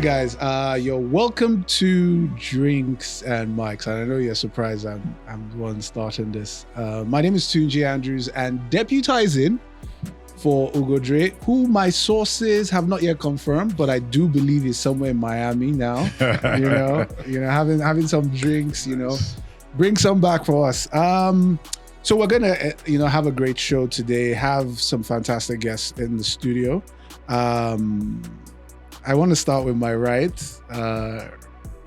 Hi guys, you're welcome to Drinks and Mics, and I know you're surprised I'm the one starting this. My name is Tunji Andrews, and deputizing for Ugodre, who my sources have not yet confirmed, but I do believe is somewhere in Miami now. Having some drinks, bring some back for us. So we're gonna, have a great show today. Have some fantastic guests in the studio. I want to start with my right.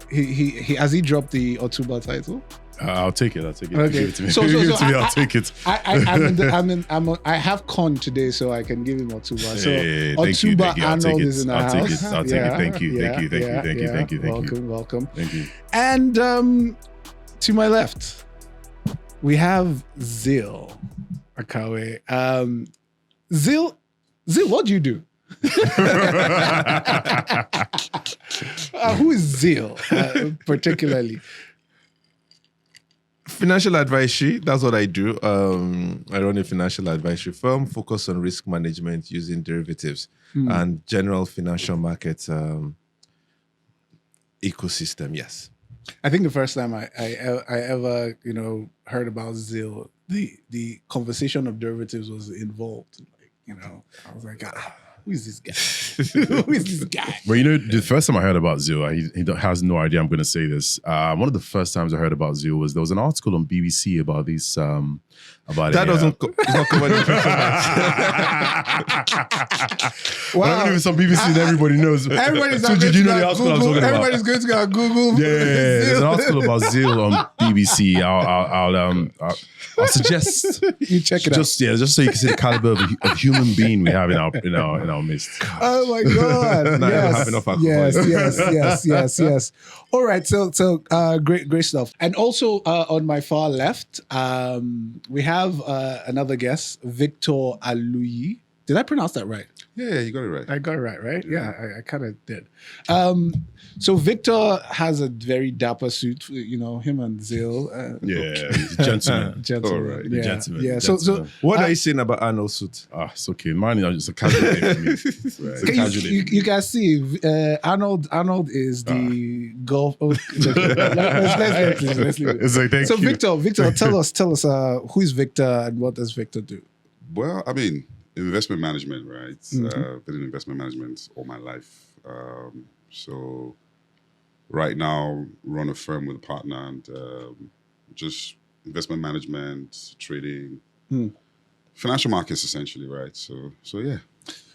He has he dropped the Otuba title? I'll take it. Okay. Give it to me. I'll take it. I have Con today, so I can give him Otuba. Otuba Arnold is in the house. I'll take it. Thank you. Welcome. Thank you. And to my left, we have Zil Akawe. Zil, what do you do? Who is Zil particularly? Financial advisory, that's what I do. I run a financial advisory firm focused on risk management using derivatives and general financial market ecosystem, yes. I think the first time I ever, heard about Zil, the conversation of derivatives was involved. I was like, who is this guy? Who is this guy? Well, the first time I heard about Zil, he has no idea I'm going to say this. One of the first times I heard about Zil was there was an article on BBC about this. It's not covered in Wow. Well, even some BBC and everybody knows. Everybody's so did you know the article I was talking about? Everybody's going to go Google. Yeah, there's an article about Zil on BBC. I'll suggest you check it out. Just so you can see the caliber of human being we have in our midst. Oh my God! Yes. All right, so great stuff. And also on my far left, we have another guest, Victor Aluyi. Did I pronounce that right? Yeah, you got it right. I got it right? Yeah, I kind of did. So Victor has a very dapper suit, him and Zil. He's a gentleman. All right. Yeah. Gentleman. Yeah. So what are you saying about Arnold's suit? It's okay. Mine is just a casual day for me. Right. You can see Arnold is the golf. Let's leave it. It's like, thank so you. Victor, tell us who is Victor and what does Victor do? Well, I mean, investment management, right? Been in investment management all my life. So right now, run a firm with a partner and just investment management, trading, financial markets essentially, right? So yeah.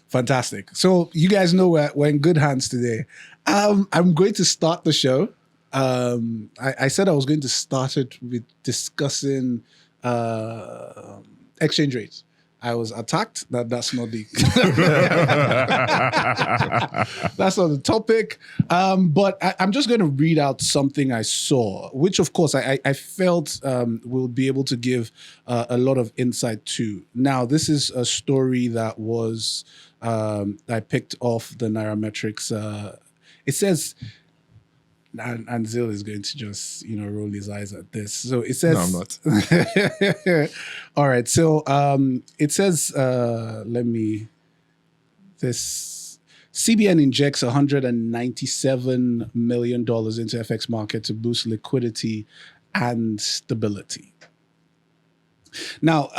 Fantastic. So you guys know we're in good hands today. I'm going to start the show. I said I was going to start it with discussing exchange rates. I was attacked. That's not the that's not the topic. But I'm just going to read out something I saw, which of course I felt will be able to give a lot of insight to. Now, this is a story that was I picked off the Nairametrics. It says. And Zil is going to just, roll his eyes at this. So it says... No, I'm not. All right. So it says, CBN injects $197 million into FX market to boost liquidity and stability. Now,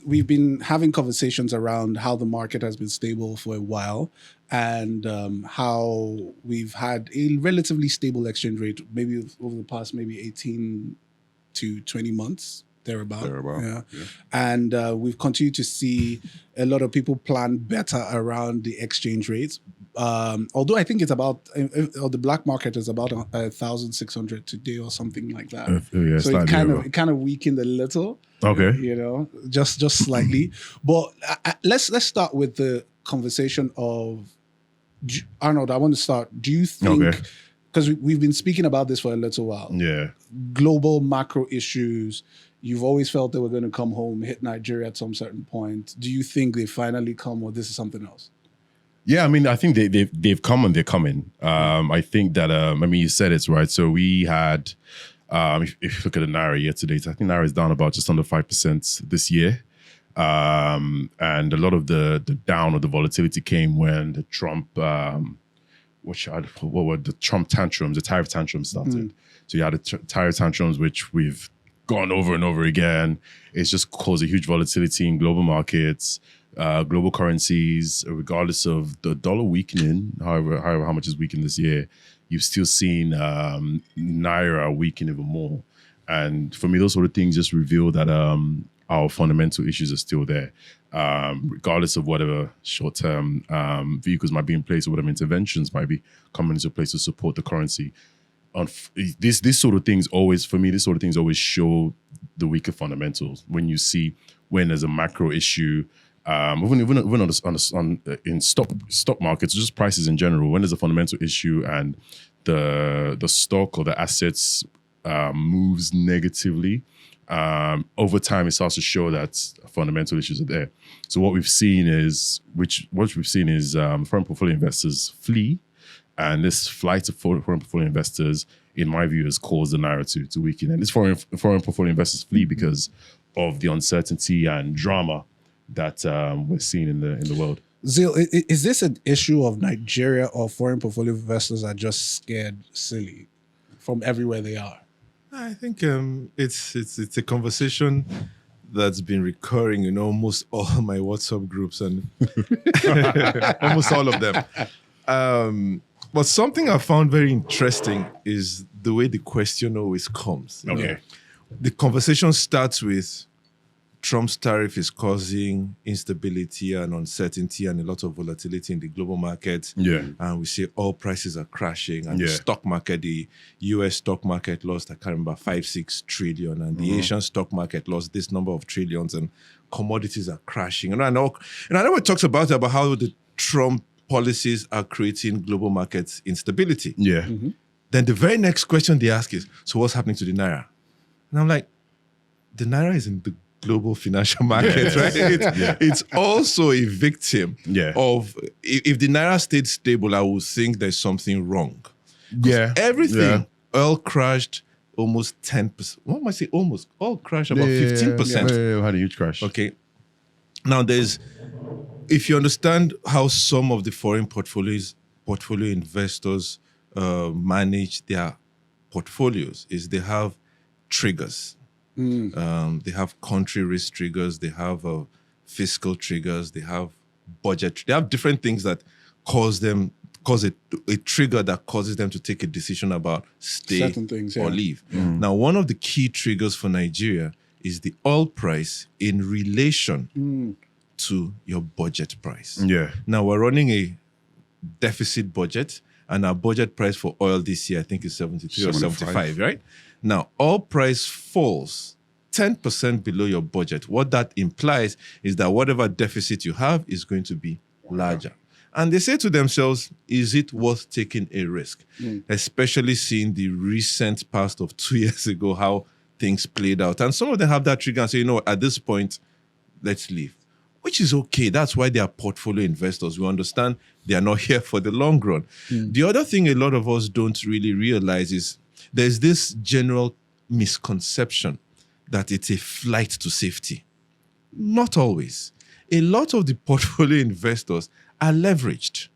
we've been having conversations around how the market has been stable for a while and how we've had a relatively stable exchange rate, maybe over the past 18 to 20 months, thereabout. Yeah. And we've continued to see a lot of people plan better around the exchange rates. Although I think it's about, or the black market is about 1,600 today or something like that. So it kind of weakened a little. Okay. Just slightly. But let's start with the conversation of Arnold. I want to start. Do you think, because we've been speaking about this for a little while. Yeah. Global macro issues. You've always felt they were going to come home, hit Nigeria at some certain point. Do you think they finally come, or this is something else? Yeah, I mean, I think they've come and they're coming. I think that, you said it, right? So we had, if you look at the Naira year to date, I think Naira is down about just under 5% this year. And a lot of the down or the volatility came when the Trump what were the Trump tantrums, the tariff tantrums started. So you had the tariff tantrums, which we've gone over and over again. It's just caused a huge volatility in global markets, global currencies, regardless of the dollar weakening, however how much is weakened this year, you've still seen Naira weaken even more. And for me, those sort of things just reveal that our fundamental issues are still there, regardless of whatever short-term vehicles might be in place or whatever interventions might be coming into place to support the currency. This sort of things always, for me, this sort of things always show the weaker fundamentals. When you see when there's a macro issue, even in stock markets, just prices in general, when there's a fundamental issue and the stock or the assets moves negatively, over time it starts to show that fundamental issues are there. So what we've seen is foreign portfolio investors flee. And this flight of foreign portfolio investors, in my view, has caused the Naira to weaken. And this foreign portfolio investors flee because of the uncertainty and drama that we're seeing in the world. Zil, is this an issue of Nigeria, or foreign portfolio investors are just scared silly from everywhere they are? I think it's a conversation that's been recurring in almost all my WhatsApp groups and almost all of them. But something I found very interesting is the way the question always comes. Okay. The conversation starts with Trump's tariff is causing instability and uncertainty and a lot of volatility in the global market. Yeah. And we see oil prices are crashing. And the stock market, the US stock market lost, I can't remember, 5-6 trillion. And the Asian stock market lost this number of trillions. And commodities are crashing. And I know it talks about how the Trump policies are creating global market instability. Yeah. Mm-hmm. Then the very next question they ask is, so what's happening to the Naira? And I'm like, the Naira is in the global financial market, right? It's also a victim of, if the Naira stayed stable, I would think there's something wrong. Everything, oil crashed almost 10%. What am I saying? Almost. Oil crashed about 15%. Had a huge crash. Okay. Now if you understand how some of the foreign portfolio investors manage their portfolios, is they have triggers. They have country risk triggers, they have fiscal triggers, they have budget. They have different things that cause a trigger that causes them to take a decision about stay or leave. Now, one of the key triggers for Nigeria is the oil price in relation to your budget price. Yeah. Now, we're running a deficit budget, and our budget price for oil this year, I think, is 73 or 75, right? Now, oil price falls 10% below your budget. What that implies is that whatever deficit you have is going to be larger. And they say to themselves, is it worth taking a risk? Especially seeing the recent past of 2 years ago, how things played out. And some of them have that trigger and say, at this point, let's leave. Which is okay. That's why they are portfolio investors. We understand they are not here for the long run. The other thing a lot of us don't really realize is there's this general misconception that it's a flight to safety. Not always. A lot of the portfolio investors are leveraged.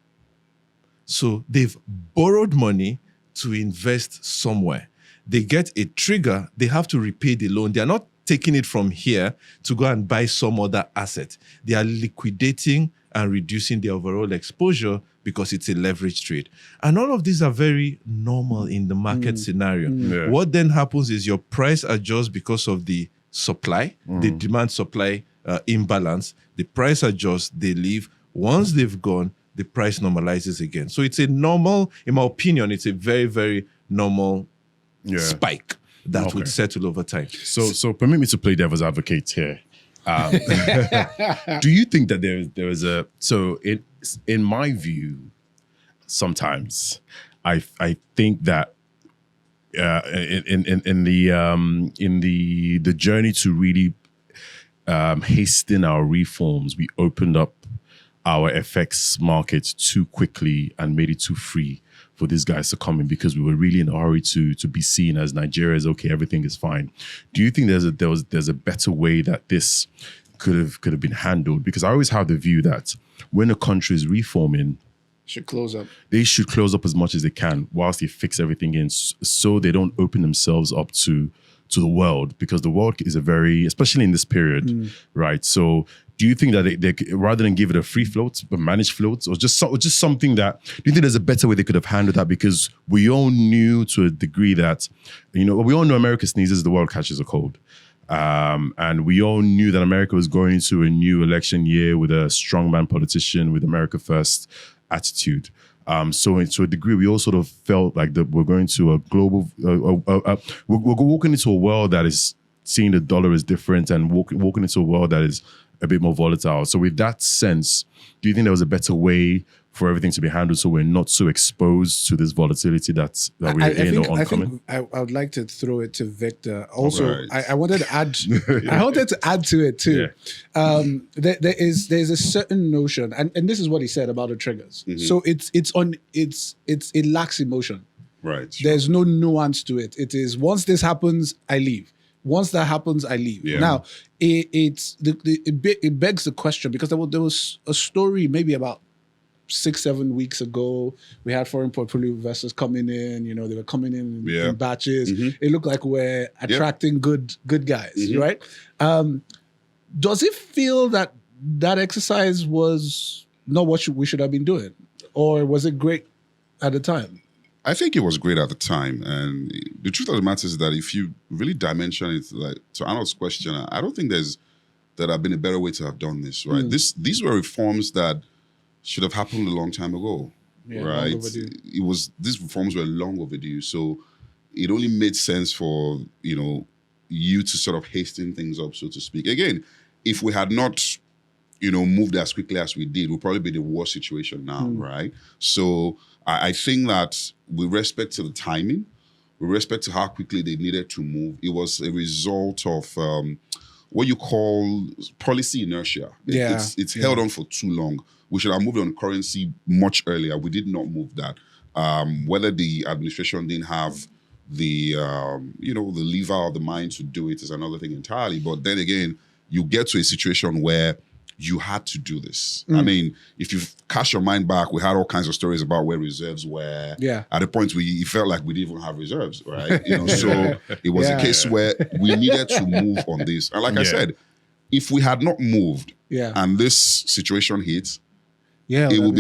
So they've borrowed money to invest somewhere. They get a trigger, they have to repay the loan. They are not taking it from here to go and buy some other asset. They are liquidating and reducing their overall exposure because it's a leverage trade. And all of these are very normal in the market scenario. What then happens is your price adjusts because of the supply, the demand-supply imbalance. The price adjusts, they leave. Once they've gone, the price normalizes again. So it's a normal, in my opinion, it's a very, very normal spike that would settle over time. So permit me to play devil's advocate here. Do you think that there is a, so in my view, sometimes I think that in the journey to really hasten our reforms, we opened up our FX market too quickly and made it too free for these guys to come in because we were really in a hurry to be seen as Nigeria is okay, everything is fine. Do you think there's a better way that this could have been handled? Because I always have the view that when a country is reforming, Should close up. They should close up as much as they can whilst they fix everything in, so they don't open themselves up to the world, because the world is a very, especially in this period, right? So do you think that they rather than give it a free float, but managed floats, or just something that, do you think there's a better way they could have handled that? Because we all knew to a degree that, we all know America sneezes, the world catches a cold. And we all knew that America was going into a new election year with a strongman politician with America First attitude. So to a degree, we all sort of felt like that we're going to a global, we're walking into a world that is seeing the dollar is different, and walking into a world that is a bit more volatile. So with that sense, do you think there was a better way for everything to be handled so we're not so exposed to this volatility that we're in or oncoming? I would like to throw it to Victor. Also, Right. I wanted to add. I wanted to add to it too. Yeah. There's a certain notion, and this is what he said about the triggers. So it lacks emotion. Right. There's no nuance to it. It is, once this happens, I leave. Once that happens, I leave. Yeah. Now, it begs the question, because there was a story maybe about 6-7 weeks ago. We had foreign portfolio investors coming in. They were coming in batches. It looked like we're attracting good guys, right? Does it feel that exercise was not what we should have been doing, or was it great at the time? I think it was great at the time. And the truth of the matter is that if you really dimension it, like to Arnold's question, I don't think that have been a better way to have done this, right? These were reforms that should have happened a long time ago, right? These reforms were long overdue. So it only made sense for, you to sort of hasten things up, so to speak. Again, if we had not, moved as quickly as we did, we'd probably be in a worse situation now, right? So I think that with respect to the timing, with respect to how quickly they needed to move, it was a result of what you call policy inertia. It's held on for too long. We should have moved on currency much earlier. We did not move that. Whether the administration didn't have the the lever or the mind to do it is another thing entirely. But then again, you get to a situation where you had to do this. I mean, if you cast your mind back, we had all kinds of stories about where reserves were. Yeah. At a point, it felt like we didn't even have reserves, right? So it was a case where we needed to move on this. And like I said, if we had not moved and this situation hit, it will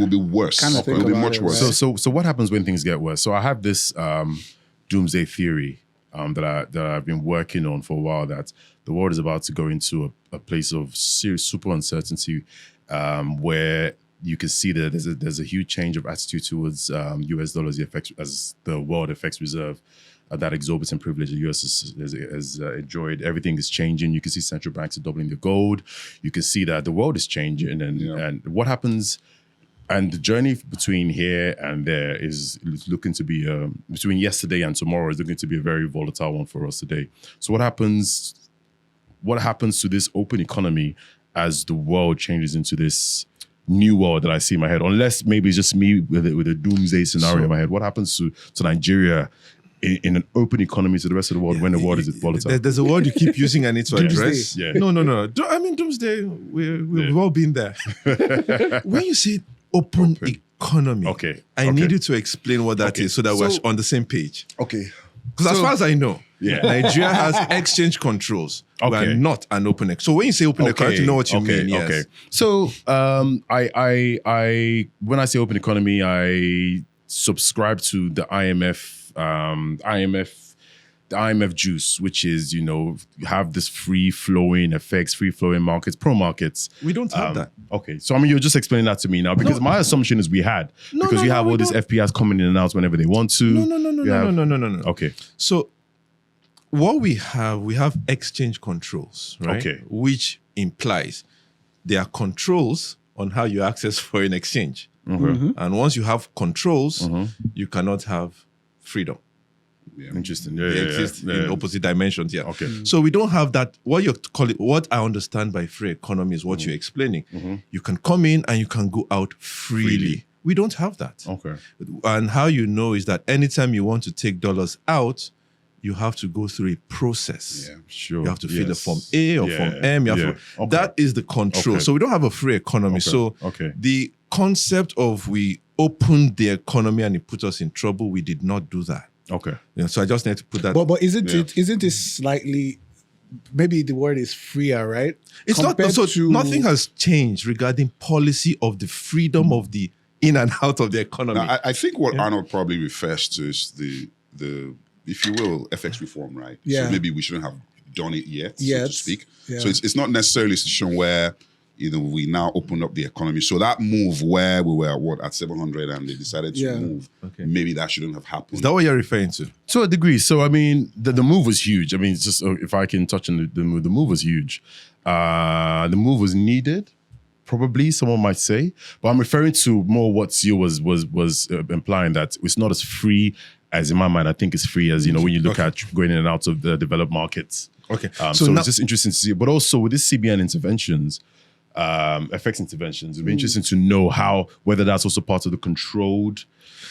be worse. It will be much worse. So what happens when things get worse? So I have this doomsday theory that I've been working on for a while, that the world is about to go into a place of serious super uncertainty, where you can see that there's a huge change of attitude towards US dollars as the world FX reserve. That exorbitant privilege the US has enjoyed. Everything is changing. You can see central banks are doubling their gold. You can see that the world is changing, and what happens. And the journey between here and there is looking to be, between yesterday and tomorrow is looking to be a very volatile one for us today. So what happens to this open economy as the world changes into this new world that I see in my head? Unless maybe it's just me with a doomsday scenario in my head. What happens to Nigeria in an open economy to the rest of the world when the world is volatile? There's a word you keep using and it's to address. Yeah. No. I mean, doomsday, we've all been there. When you say open economy, I need you to explain what that is so that we're on the same page. Okay. Because as far as I know, Nigeria has exchange controls. We're not an open economy. So when you say open economy, you know what you mean. Yes. Okay. So I when I say open economy, I subscribe to the the IMF juice, which is, you have this free-flowing FX, free-flowing markets, pro-markets. We don't have that. Okay. So, you're just explaining that to me now, because my assumption is we had. Because you have all these FPIs coming in and out whenever they want to. No. Okay. So, what we have exchange controls, right? Okay. Which implies there are controls on how you access foreign exchange. And once you have controls, you cannot have freedom. Interesting. They exist in opposite dimensions. Yeah. Okay. So we don't have that. What I understand by free economy is what you're explaining. You can come in and you can go out freely. We don't have that. Okay. And how you know is that anytime you want to take dollars out, you have to go through a process. Yeah, sure. You have to fill a Form A or Form M. That is the control. So we don't have a free economy. So the concept of we opened the economy and it put us in trouble. We did not do that. Okay. So I just need to put that. But isn't it slightly, maybe the word is freer, right? It's Compared not. So to- nothing has changed regarding policy of the freedom of the in and out of the economy. Now, I think what Arnold probably refers to is the if you will, FX reform, right? Yeah. So maybe we shouldn't have done it yet, so Yet, to speak. yeah. So it's not necessarily a situation where we now opened up the economy. So that move where we were at 700 and they decided to Yeah. move, Okay. maybe that shouldn't have happened. Is that what you're referring to? To a degree. So, I mean, the move was huge. I mean, it's just if I can touch on the move was huge. The move was needed, probably someone might say, but I'm referring to more what Sio was implying, that it's not as free as, in my mind, I think it's free as, when you look at going in and out of the developed markets. Okay. So now- it's just interesting to see. But also with this CBN interventions, FX interventions, it'd be interesting to know whether that's also part of the controlled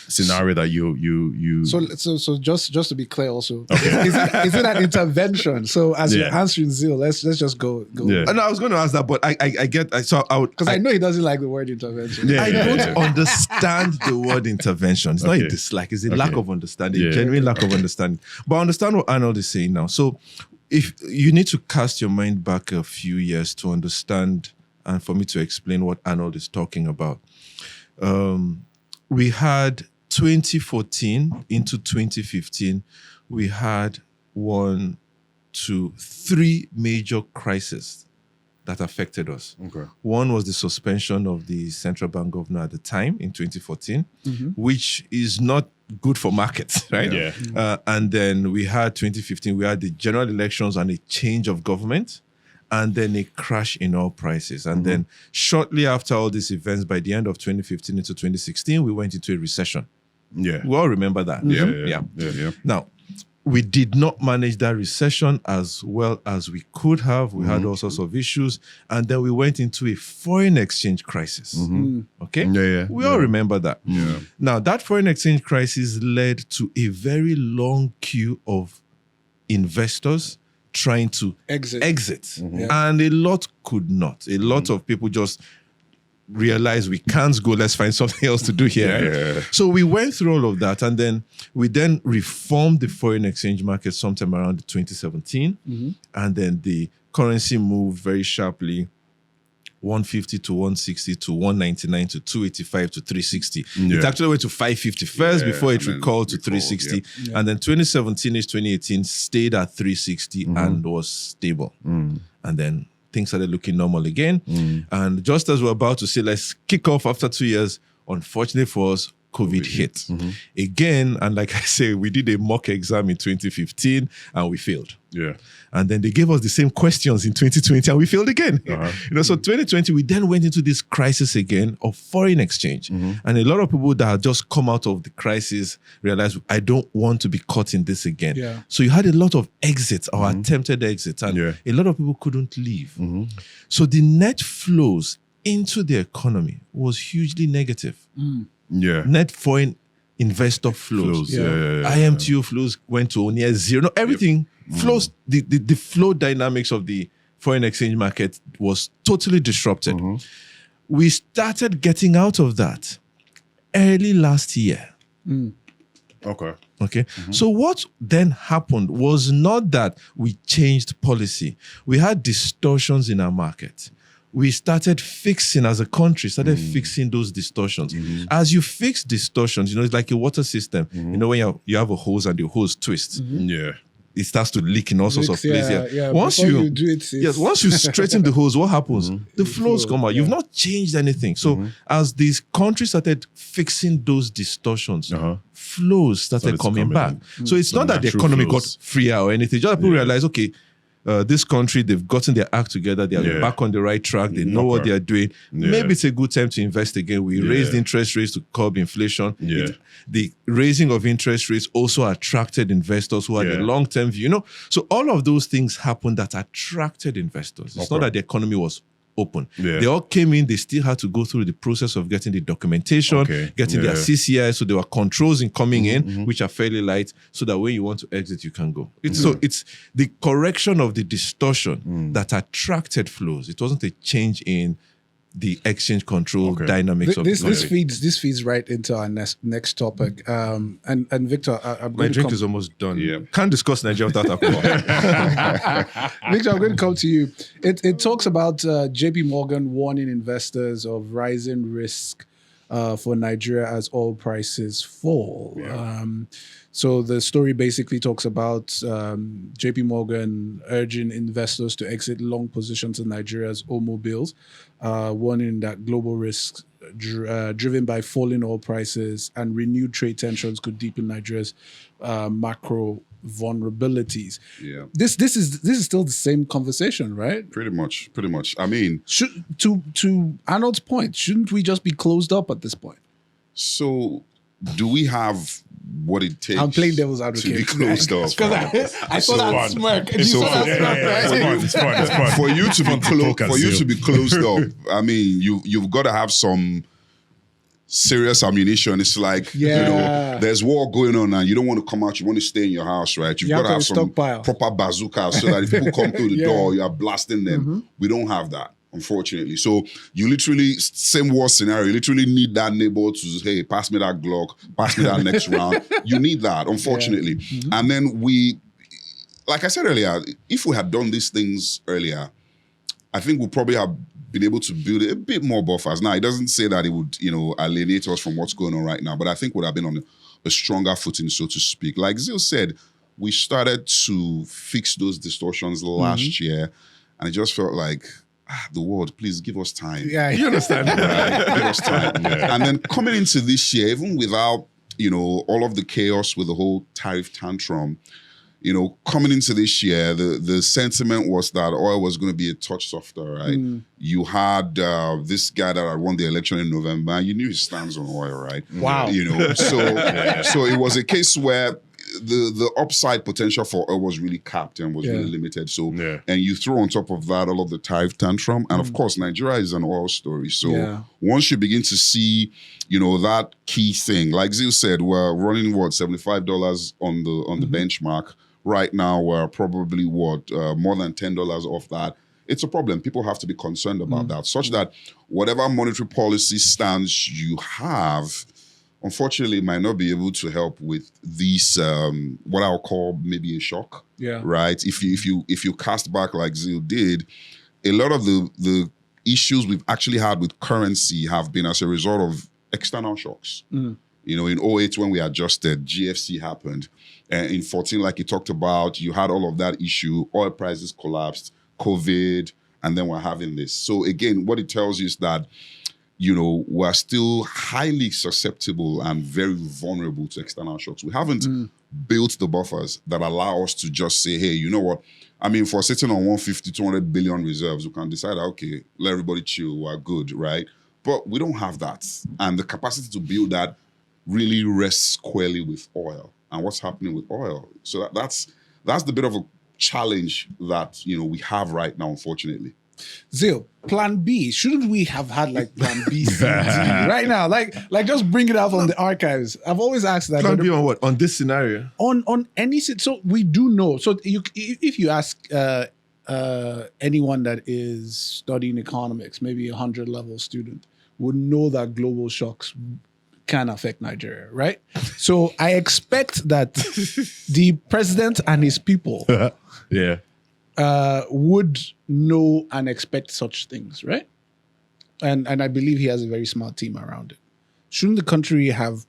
scenario that you. So just to be clear, also, is it an intervention? So as you're Yeah. answering Zeal, let's just go. Yeah. And I was going to ask that, but I get. So I would Because I know he doesn't like the word intervention. Yeah. I don't understand the word intervention. It's not a Okay. dislike, it's a lack of understanding, Yeah. genuine lack of understanding. But I understand what Arnold is saying now. So if you need to cast your mind back a few years to understand and for me to explain what Arnold is talking about. We had 2014 into 2015, we had 1, 2, 3 major crises that affected us. Okay. One was the suspension of the central bank governor at the time in 2014, which is not good for markets, right? Yeah. And then we had 2015, we had the general elections and a change of government, and then a crash in oil prices. And then shortly after all these events, by the end of 2015 into 2016, we went into a recession. Yeah. We all remember that. Yeah. Now, we did not manage that recession as well as we could have. We had all sorts of issues. And then we went into a foreign exchange crisis. Okay? Yeah. We all remember that. Yeah. Now, that foreign exchange crisis led to a very long queue of investors trying to exit. And a lot could not. A lot of people just realized we can't go, let's find something else to do here. Yeah. So we went through all of that, and then we reformed the foreign exchange market sometime around 2017. And then the currency moved very sharply, 150 to 160 to 199 to 285 to 360. It actually went to 550 first before it and then recalled to recalled, 360. And then 2017-ish, 2018 stayed at 360 and was stable. And then things started looking normal again. And just as we're about to say, let's kick off after 2 years, unfortunately for us, COVID hit. Again, and like I say, we did a mock exam in 2015 and we failed. Yeah. And then they gave us the same questions in 2020 and we failed again. So 2020, we then went into this crisis again of foreign exchange. And a lot of people that had just come out of the crisis realized, I don't want to be caught in this again. Yeah. So you had a lot of exits or attempted exits, and a lot of people couldn't leave. So the net flows into the economy was hugely negative. Yeah. Net foreign investor flows. IMTO flows went to near zero. No, everything flows. The flow dynamics of the foreign exchange market was totally disrupted. We started getting out of that early last year. Okay. Okay. So what then happened was not that we changed policy. We had distortions in our market. We started fixing, as a country, fixing those distortions. As you fix distortions, it's like a water system. When you have a hose and the hose twists, Yeah. it starts to leak in all sorts of places. Once Before you do it, once you straighten the hose, what happens? The flows come out. You've not changed anything. So as these countries started fixing those distortions, flows started coming back. So it's not that the natural economy flows. got freer or anything. Just people realize, okay, this country, they've gotten their act together. They are back on the right track. They know what they are doing. Maybe it's a good time to invest again. We raised interest rates to curb inflation. The raising of interest rates also attracted investors who had a long-term view. So all of those things happened that attracted investors. It's not that the economy was open. They all came in. They still had to go through the process of getting the documentation, getting their CCI. So there were controls in coming in, which are fairly light, so that when you want to exit, you can go. So it's the correction of the distortion that attracted flows. It wasn't a change in the exchange control dynamics of this the country. this feeds right into our next topic. And Victor, I'm My going drink to is almost done. Yeah. Can't discuss Nigeria without alcohol. Victor, I'm going to come to you. It talks about JP Morgan warning investors of rising risk for Nigeria as oil prices fall. Yeah. So the story basically talks about JP Morgan urging investors to exit long positions in Nigeria's automobiles, warning that global risks driven by falling oil prices and renewed trade tensions could deepen Nigeria's macro vulnerabilities. Yeah. This is still the same conversation, right? Pretty much. I mean, To Arnold's point, shouldn't we just be closed up at this point? so do we have what it takes I'm playing devil's to be advocate. closed up? Because I saw that smirk. You So saw that smirk, it's fun. For you to be talk as you. to be closed up, I mean, you've got to have some serious ammunition. It's like, Yeah. there's war going on and you don't want to come out, you want to stay in your house, right? You've You got have to to have some stockpile. proper bazookas so that if people come through the Yeah. door, you are blasting them. We don't have that, unfortunately. So you literally, same war scenario, you literally need that neighbor to, hey, pass me that Glock, pass me that next round. You need that, unfortunately. And then like I said earlier, if we had done these things earlier, I think we'll probably have been able to build a bit more buffers. Now, it doesn't say that it would, alienate us from what's going on right now, but I think we'd have been on a stronger footing, so to speak. Like Zil said, we started to fix those distortions last year, and it just felt like, the world, please give us time. Yeah. You understand? Right? Give us time. And then coming into this year, even without, all of the chaos with the whole tariff tantrum, coming into this year, the sentiment was that oil was going to be a touch softer, right? You had this guy that had won the election in November, and you knew his stance on oil, right? Wow. So it was a case where the upside potential for oil was really capped and was really limited. So, and you throw on top of that all of the tariff tantrum, and of course, Nigeria is an oil story. So once you begin to see, that key thing, like Zil said, we're running $75 on the benchmark. Right now, we're probably more than $10 off that. It's a problem. People have to be concerned about that, such that whatever monetary policy stance you have, unfortunately, might not be able to help with these what I'll call maybe a shock. Yeah. Right. If you cast back like Zil did, a lot of the issues we've actually had with currency have been as a result of external shocks. In 2008 when we adjusted, GFC happened. And in 2014, like you talked about, you had all of that issue. Oil prices collapsed, COVID, and then we're having this. So again, what it tells you is that, we're still highly susceptible and very vulnerable to external shocks. We haven't built the buffers that allow us to just say, hey, you know what? I mean, for sitting on 150, 200 billion reserves, we can decide, okay, let everybody chill, we're good, right? But we don't have that. And the capacity to build that really rests squarely with oil and what's happening with oil. So that's the bit of a challenge that, we have right now, unfortunately. Zil, plan B. Shouldn't we have had like plan B, C, D right now? Like just bring it out from the archives. I've always asked that. Plan B on what? On this scenario? On any, so we do know. So if you ask anyone that is studying economics, maybe a 100-level student, would know that global shocks can affect Nigeria, right? So I expect that the president and his people would know and expect such things, right? And I believe he has a very smart team around it. Shouldn't the country have,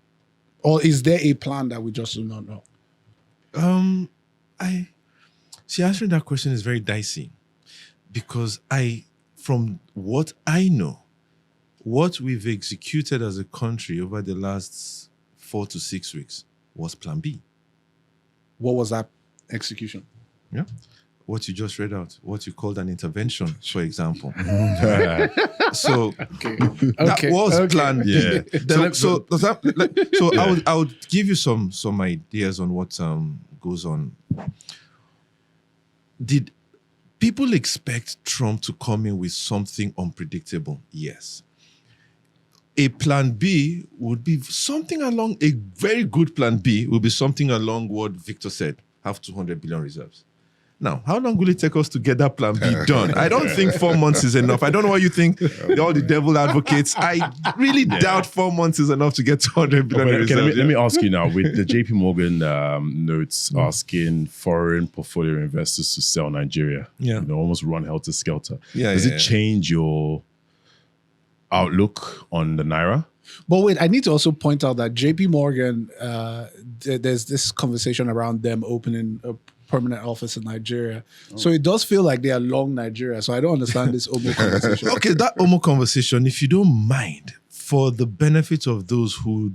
or is there a plan that we just do not know? Answering that question is very dicey because from what I know, what we've executed as a country over the last 4 to 6 weeks was Plan B. What was that execution? Yeah. What you just read out, what you called an intervention, for example. So that was Plan B. Yeah. So I would give you some ideas on what goes on. Did people expect Trump to come in with something unpredictable? Yes. A plan B would be something along, a very good plan B would be something along what Victor said, have 200 billion reserves. Now, how long will it take us to get that plan B done? I don't think 4 months is enough. I don't know what you think, all the devil advocates. I really doubt 4 months is enough to get 200 billion in reserves. Let me ask you now, with the JP Morgan notes asking foreign portfolio investors to sell Nigeria, almost run helter-skelter. Does it change your outlook on the Naira? But wait, I need to also point out that JP Morgan, there's this conversation around them opening a permanent office in Nigeria. So it does feel like they are long Nigeria. So I don't understand this Omo conversation. Okay, that Omo conversation, if you don't mind, for the benefit of those who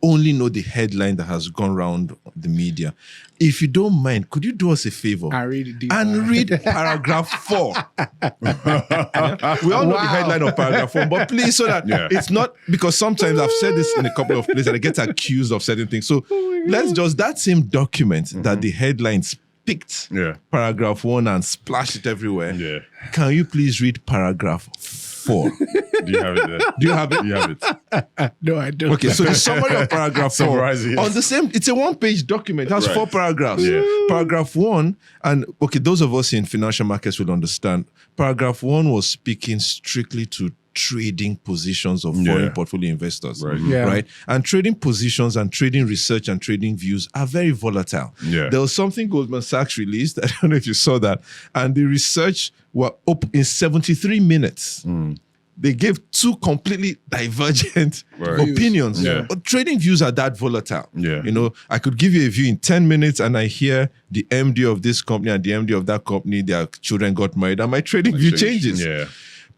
only know the headline that has gone around the media, if you don't mind, could you do us a favor? I read it deeper. And read paragraph 4. We all know the headline of paragraph 4, but please, so that it's not, because sometimes I've said this in a couple of places and I get accused of certain things. So let's just, that same document that the headlines picked paragraph 1 and splashed it everywhere. Can you please read paragraph 4? Do you have it there? Do you have it? You have it. No, I don't. Okay, so the summary of paragraph 4 on the same, it's a 1-page document. It has 4 paragraphs. Paragraph 1, and okay, those of us in financial markets will understand. Paragraph 1 was speaking strictly to trading positions of foreign portfolio investors, right? And trading positions and trading research and trading views are very volatile. There was something Goldman Sachs released, I don't know if you saw that, and the research were up in 73 minutes. They gave 2 completely divergent opinions. But trading views are that volatile. You know, I could give you a view in 10 minutes and I hear the MD of this company and the MD of that company, their children got married, and my trading view changes.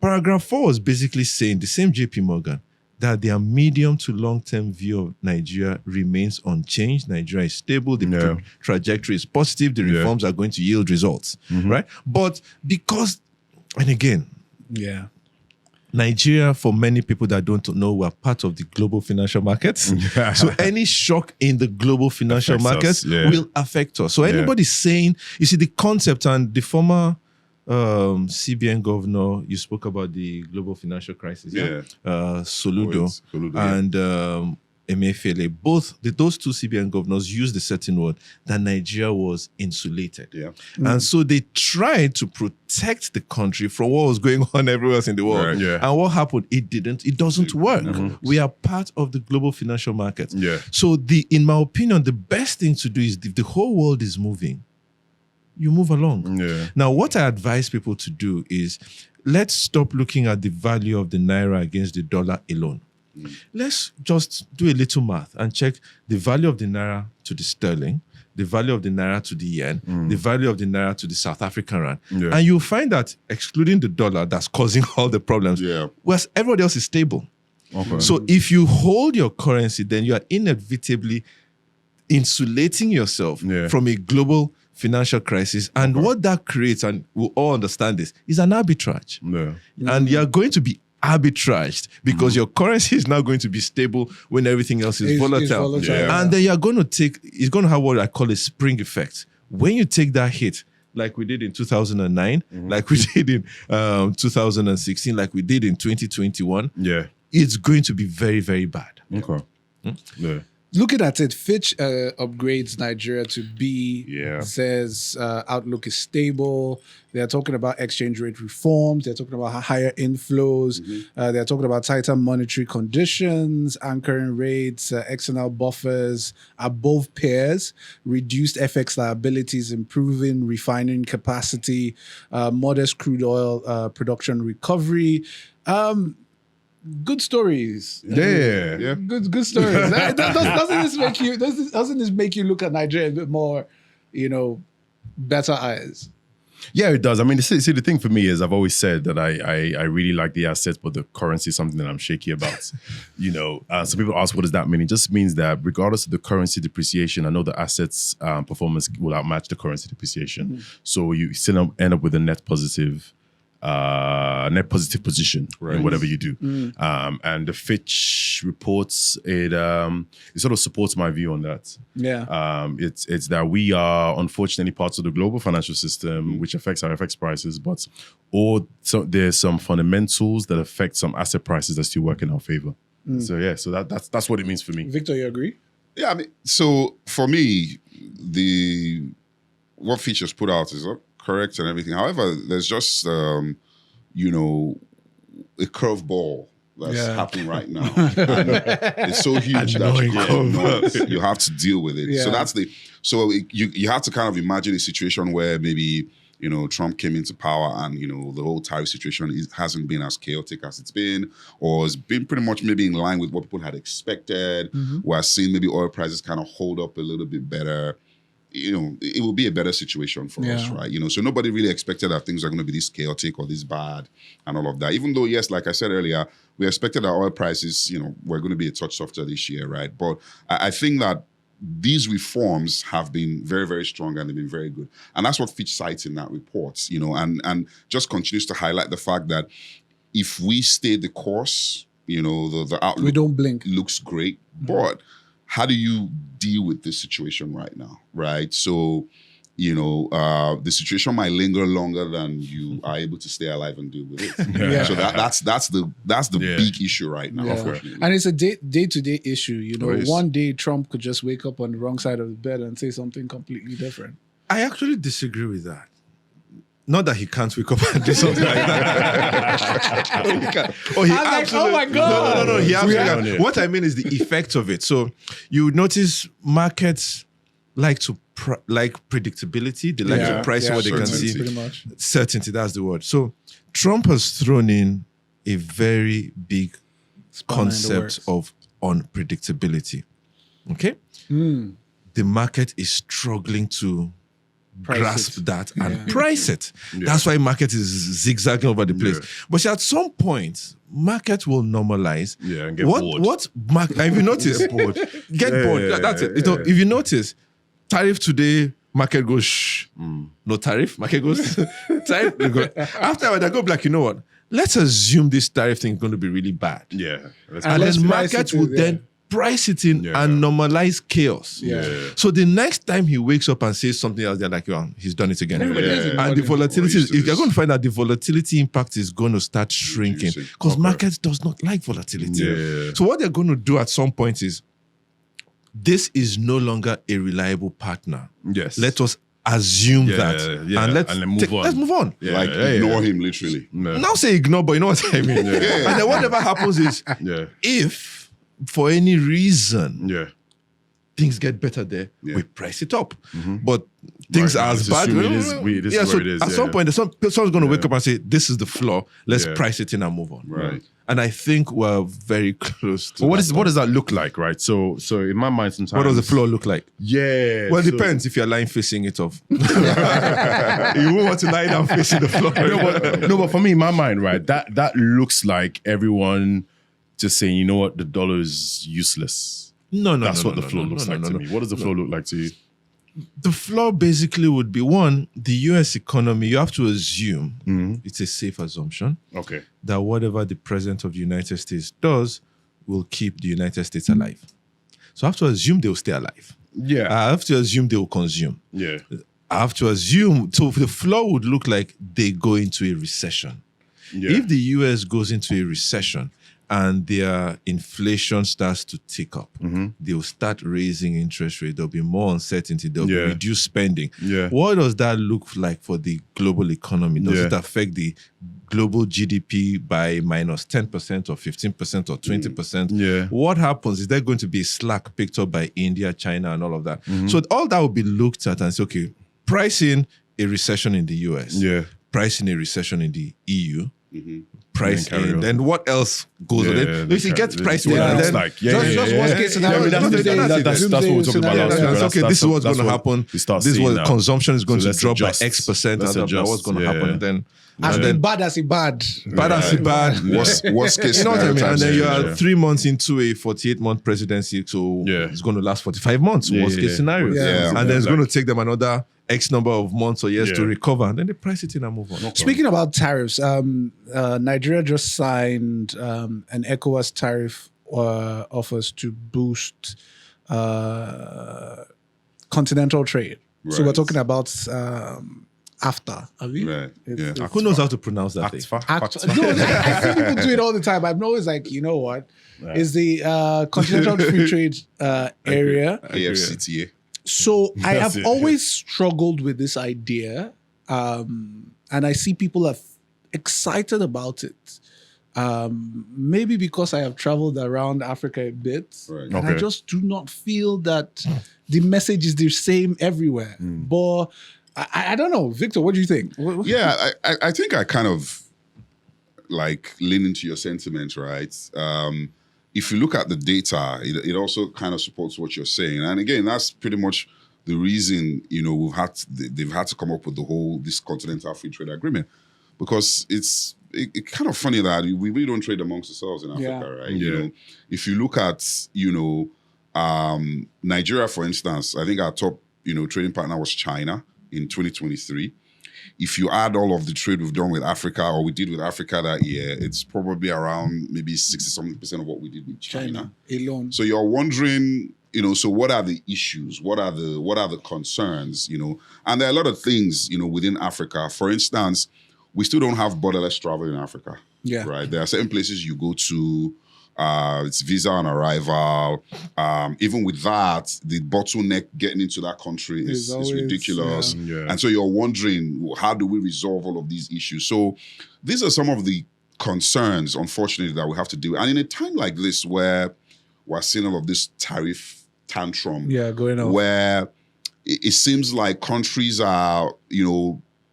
Paragraph 4 was basically saying, the same JP Morgan, that their medium to long-term view of Nigeria remains unchanged. Nigeria is stable. The trajectory is positive. The reforms are going to yield results, right? But because, and again, Nigeria, for many people that don't know, we're part of the global financial markets. So any shock in the global financial markets will affect us. So anybody saying, you see, the concept, and the former CBN governor, you spoke about the global financial crisis, Soludo and Emefiele, those 2 CBN governors used the certain word that Nigeria was insulated. And so they tried to protect the country from what was going on everywhere else in the world. And what happened? It didn't. It doesn't work. We are part of the global financial market. So in my opinion, the best thing to do is, if the whole world is moving, you move along. Now, what I advise people to do is, let's stop looking at the value of the Naira against the dollar alone. Let's just do a little math and check the value of the Naira to the sterling, the value of the Naira to the yen, the value of the Naira to the South African rand. And you'll find that, excluding the dollar that's causing all the problems, whereas everybody else is stable. So if you hold your currency, then you are inevitably insulating yourself from a global financial crisis. And what that creates, and we'll all understand this, is an arbitrage. And you're going to be arbitraged because your currency is now going to be stable when everything else is volatile. And then you're going to it's going to have what I call a spring effect. When you take that hit, like we did in 2009, like we did in 2016, like we did in 2021, it's going to be very, very bad. Looking at it, Fitch upgrades Nigeria to B, says outlook is stable. They're talking about exchange rate reforms. They're talking about higher inflows. They're talking about tighter monetary conditions, anchoring rates, external buffers above peers, reduced FX liabilities, improving refining capacity, modest crude oil production recovery. Good stories. Good stories. Doesn't this make you look at Nigeria a bit more, better eyes? Yeah, it does. I mean, see, the thing for me is, I've always said that I really like the assets, but the currency is something that I'm shaky about. Some people ask, what does that mean? It just means that regardless of the currency depreciation, I know the assets performance will outmatch the currency depreciation. So you still end up with a net positive position in whatever you do. And the Fitch reports, it sort of supports my view on that. It's that we are unfortunately parts of the global financial system, which affects our FX prices, but there's some fundamentals that affect some asset prices that still work in our favor. So that's what it means for me. Victor, you agree? Yeah, I mean, so for me, what Fitch has put out is correct and everything. However, there's just you know, a curveball that's happening right now. And it's so huge that you have to deal with it. So you have to kind of imagine a situation where maybe, you know, Trump came into power and, you know, the whole tariff situation hasn't been as chaotic as it's been, or it's been pretty much maybe in line with what people had expected. We're seeing maybe oil prices kind of hold up a little bit better. You know, it will be a better situation for us, right? You know, so nobody really expected that things are going to be this chaotic or this bad and all of that. Even though, yes, like I said earlier, we expected that oil prices, you know, were going to be a touch softer this year, right? But I think that these reforms have been very, very strong and they've been very good. And that's what Fitch cites in that report, you know, and just continues to highlight the fact that if we stay the course, you know, the outlook we don't blink. Looks great, but how do you deal with this situation right now, right? So, you know, the situation might linger longer than you are able to stay alive and deal with it. So that's the big issue right now, unfortunately. And it's a day-to-day issue. You know, one day Trump could just wake up on the wrong side of the bed and say something completely different. I actually disagree with that. Not that he can't wake up and do something like that. Oh my God. No. He absolutely can. What I mean is the effect of it. So you notice markets like predictability. They like to price what they can see. Pretty much. Certainty, that's the word. So Trump has thrown in a very big concept of unpredictability. Okay? The market is struggling to grasp that and price it. That's why market is zigzagging over the place. But at some point, market will normalize. And get bored. Have you noticed? Get bored. That's it. You know, if you notice, tariff today, market goes shh. No tariff, market goes tariff. After that, I go like, you know what? Let's assume this tariff thing is going to be really bad. And then market will then price it in and normalize chaos. So the next time he wakes up and says something else, they're like, oh, he's done it again. And the volatility, you're going to find that the volatility impact is going to start shrinking because market does not like volatility. So what they're going to do at some point is, this is no longer a reliable partner. Let us assume that and let's move on. Ignore him literally. Not say ignore, but you know what I mean. And then whatever happens is, if for any reason things get better there, we price it up. But things are as bad. At some point, someone's going to wake up and say, this is the floor. Let's price it in and move on. And I think we're very close to what does that look like, right? So in my mind sometimes... What does the floor look like? Well, it depends if you're lying facing it off. You won't want to lie down facing the floor. No, but for me, in my mind, right, that looks like everyone just saying, you know what, the dollar is useless. That's what the floor looks like to me. What does the floor look like to you? The floor basically would be, one, the US economy, you have to assume, it's a safe assumption, that whatever the president of the United States does will keep the United States alive. So I have to assume they will stay alive. I have to assume they will consume. I have to assume, so the floor would look like they go into a recession. If the US goes into a recession, and their inflation starts to tick up, they'll start raising interest rate. There'll be more uncertainty. There'll be reduced spending. What does that look like for the global economy? Does it affect the global GDP by minus 10% or 15% or 20%? What happens? Is there going to be slack picked up by India, China, and all of that? So all that will be looked at and say, okay, pricing a recession in the US, pricing a recession in the EU, price in, then what else goes on? If it gets priced in, then just worst case scenario. That's what we're talking about last week. Okay, this is what's going to happen. This is what consumption is going to drop by X%. What's going to happen? And then bad as a bad. Worst case scenario. You know what I mean? And then you are 3 months into a 48-month presidency, so it's going to last 45 months. Worst case scenario. And then it's going to take them another X number of months or years to recover, and then they price it in and move on. Speaking about tariffs, Nigeria just signed an ECOWAS tariff offers to boost continental trade. So we're talking about AFTA. Who knows how to pronounce that thing? I see people do it all the time. I'm always like, you know what? Is the Continental Free Trade Area. AFCTA. So I That's have it. always struggled with this idea, and I see people are excited about it. Maybe because I have traveled around Africa a bit, Right. and I Okay. just do not feel that the message is the same everywhere. But I don't know, Victor. What do you think? Yeah, I think I kind of like lean into your sentiment, right? If you look at the data, it also kind of supports what you're saying. And again, that's pretty much the reason, they've had to come up with this Continental Free Trade Agreement, because it's kind of funny that we really don't trade amongst ourselves in Africa, right? Yeah. If you look at, Nigeria, for instance, I think our top, trading partner was China in 2023. If you add all of the trade we've done with Africa, or we did with Africa that year, it's probably around maybe 60-something% of what we did with China. Alone. So you're wondering, so what are the issues? What are the concerns? And there are a lot of things, within Africa. For instance, we still don't have borderless travel in Africa. Yeah. Right. There are certain places you go to. It's visa on arrival. Even with that, the bottleneck getting into that country is always, ridiculous. Yeah. And so you're wondering, how do we resolve all of these issues? So these are some of the concerns, unfortunately, that we have to deal with. And in a time like this, where we're seeing all of this tariff tantrum, Going on. where it seems like countries are,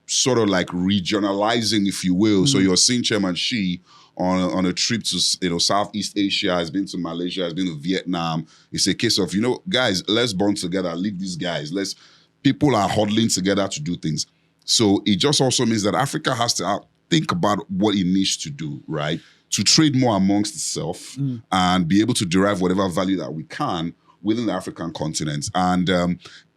sort of like regionalizing, if you will. So you're seeing Chairman Xi on a trip to Southeast Asia, has been to Malaysia, has been to Vietnam. It's a case of, guys, let's bond together, leave these guys. People are huddling together to do things. So it just also means that Africa has to think about what it needs to do, right? To trade more amongst itself and be able to derive whatever value that we can within the African continent. And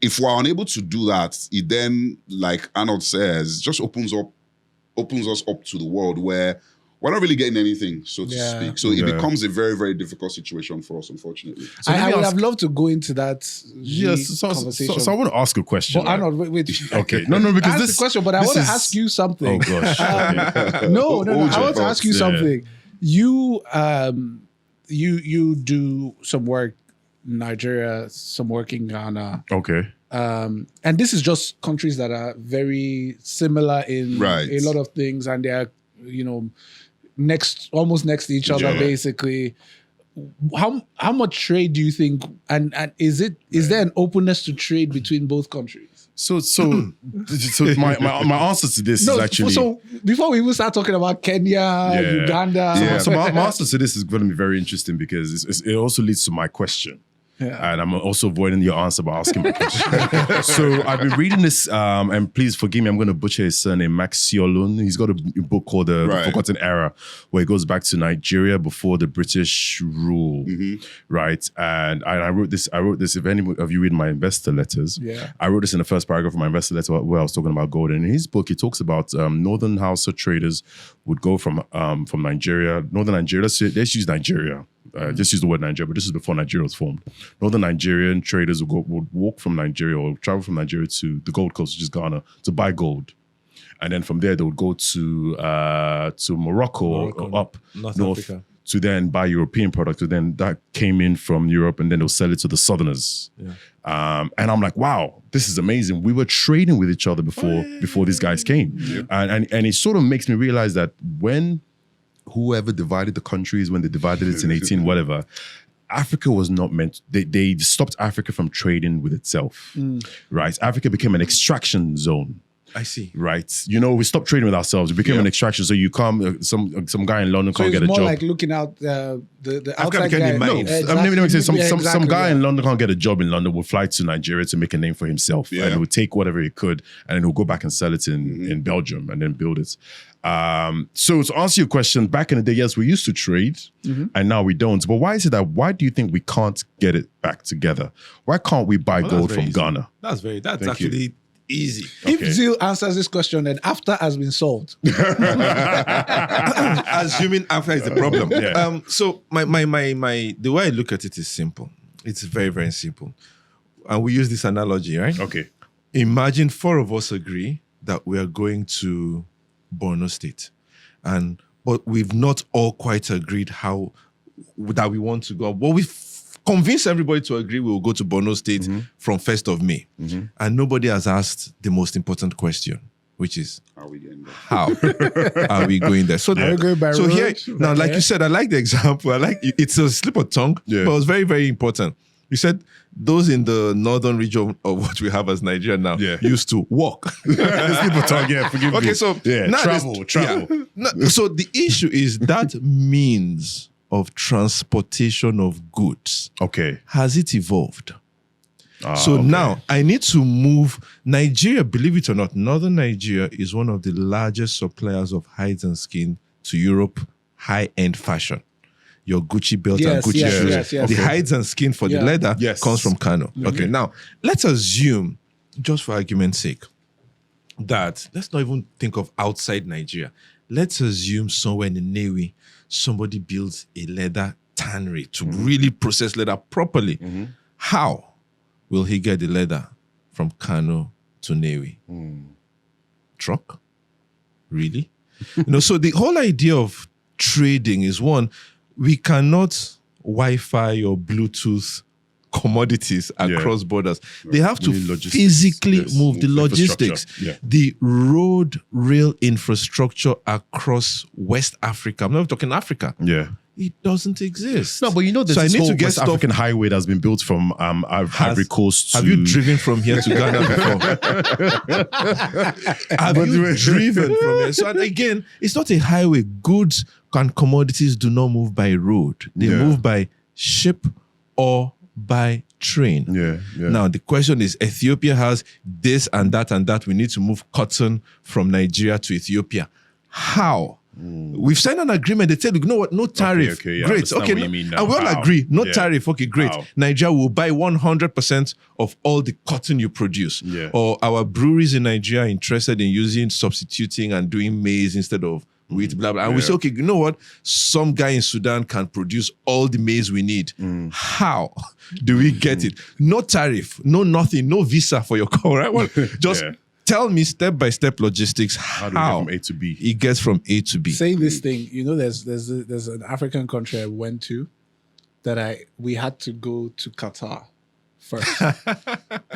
if we're unable to do that, it then, like Arnold says, just opens us up to the world where we're not really getting anything, so to speak. So it becomes a very, very difficult situation for us, unfortunately. So let I me would ask- have loved to go into that Yes, conversation. so I want to ask a question. But Arnold, wait. Okay, no, because Ask this the question, but I this want to is- ask you something. Oh gosh. Okay. No. I Hold your want to ask you thoughts. something. You do some work in Nigeria, some work in Ghana. Okay. And this is just countries that are very similar in Right. a lot of things, and they are, almost next to each other, Yeah. basically. How much trade do you think, and is there an openness to trade between both countries? So my answer to this is actually So before we even start talking about Kenya, Uganda, So my answer to this is going to be very interesting because it also leads to my question. Yeah. And I'm also avoiding your answer by asking my question. So I've been reading this, and please forgive me, I'm going to butcher his surname, Max Siolun. He's got a book called The Right. Forgotten Era, where it goes back to Nigeria before the British rule, right? And I wrote this. If any of you read my investor letters, I wrote this in the first paragraph of my investor letter where I was talking about gold. And in his book, he talks about Northern Hausa traders would go from Nigeria, Northern Nigeria. Let's use Nigeria. Just use the word Nigeria, but this is before Nigeria was formed. Northern Nigerian traders would walk from Nigeria or travel from Nigeria to the Gold Coast, which is Ghana, to buy gold. And then from there, they would go to Morocco or up North north Africa. to then buy European products. And then that came in from Europe, and then they'll sell it to the Southerners. And I'm like, wow, this is amazing. We were trading with each other before these guys came. And it sort of makes me realize that when whoever divided the countries, when they divided it in 18 whatever, Africa was not meant, they stopped Africa from trading with itself, right? Africa became an extraction zone. I see. Right. We stopped trading with ourselves. It became an extraction. So you come, some guy in London So can't it's get a more job. like looking out the outside became guy. the mind. Let me say some Exactly, guy yeah. in London can't get a job in London, will fly to Nigeria to make a name for himself, and he would take whatever he could, and then he'll go back and sell it in Belgium and then build it. So to answer your question, back in the day, yes, we used to trade, and now we don't. But why is it that? Why do you think we can't get it back together? Why can't we buy gold from Ghana? That's Thank actually easy. If Zil answers this question, then after has been solved. Assuming Africa is the problem. Yeah. So my the way I look at it is simple. It's very, very simple. And we use this analogy, right? Okay. Imagine four of us agree that we are going to Borno State. But we've not all quite agreed how that we want to go. But we've convince everybody to agree we will go to Borno State from 1st of May. And nobody has asked the most important question, which is, How are we getting there? how are we going there? So, Are we going by so road? here, now, like you said, I like the example. I like it's a slip of tongue, but it was very, very important. You said those in the northern region of what we have as Nigeria now used to walk. Slip of tongue, forgive me. Okay, so now travel. So the issue is that means of transportation of goods. Okay. Has it evolved? So now I need to move. Nigeria, believe it or not, northern Nigeria is one of the largest suppliers of hides and skin to Europe, high-end fashion. Your Gucci belt and Gucci shoes. The hides and skin for the leather comes from Kano. Okay, now let's assume, just for argument's sake, that let's not even think of outside Nigeria. Let's assume somewhere in Nnewi, somebody builds a leather tannery to really process leather properly. How will he get the leather from Kano to Nnewi? Truck? Really? So the whole idea of trading is one, we cannot Wi-Fi or Bluetooth commodities across borders. They have to physically move the logistics. The road, rail infrastructure across West Africa. I'm not talking Africa. It doesn't exist. No, but there's so this I need whole to get West African highway that's been built from Ivory Coast to... Have you driven from here to Ghana before? Have you driven from here? So again, it's not a highway. Goods and commodities do not move by road. They move by ship or by train. Now, the question is, Ethiopia has this and that. We need to move cotton from Nigeria to Ethiopia. How? We've signed an agreement. They said, you know what? No tariff. Great. Okay. What you mean now. And we all agree. No tariff. Okay, great. How? Nigeria will buy 100% of all the cotton you produce. Or our breweries in Nigeria are interested in substituting and doing maize instead of wheat, blah, blah. And we say, okay, you know what? Some guy in Sudan can produce all the maize we need. How do we get it? No tariff, no nothing, no visa for your car, right? Well, just tell me step-by-step logistics how from A to B. It gets from A to B. Saying this thing, there's an African country I went to that we had to go to Qatar first.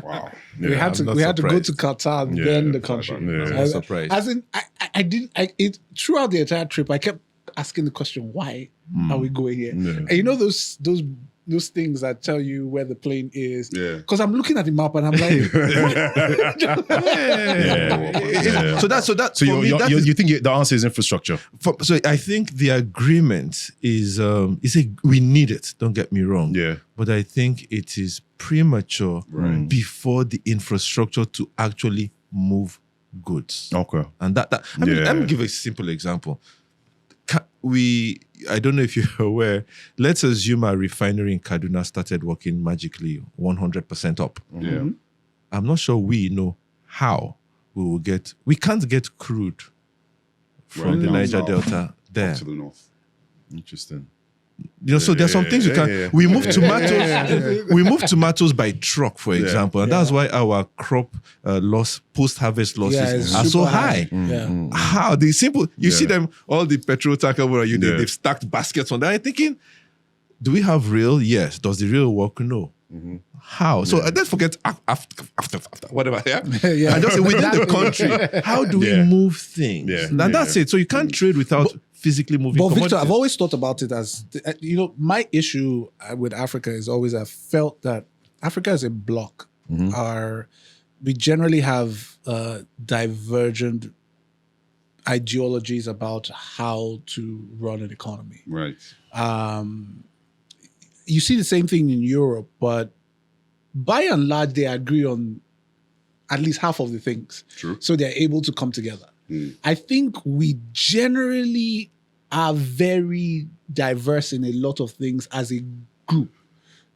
Wow. We had to go to Qatar, then the country. I'm not surprised. As in, throughout the entire trip, I kept asking the question, why are we going here? And those things that tell you where the plane is. Because I'm looking at the map and I'm like, So you think the answer is infrastructure? So I think the agreement is we need it. Don't get me wrong. But I think it is premature before the infrastructure to actually move goods. Okay. And let me give a simple example. I don't know if you're aware, let's assume our refinery in Kaduna started working magically 100% up. I'm not sure we know how we can't get crude from the Niger Delta there. To the north. Interesting. So there's some things we can. We move tomatoes. We move tomatoes by truck, for example, and that's why our crop post-harvest losses are so high. How the simple? You see them, all the petrol tanker where they've stacked baskets on that. I'm thinking, do we have rail? Yes. Does the rail work? No. How? So let's forget after whatever. And just say within the country, how do we move things? And that's it. So you can't trade without physically moving. But Victor, I've always thought about it as my issue with Africa is always I felt that Africa as a bloc we generally have divergent ideologies about how to run an economy. Right. You see the same thing in Europe, but by and large, they agree on at least half of the things. True. So they're able to come together. I think we generally are very diverse in a lot of things as a group.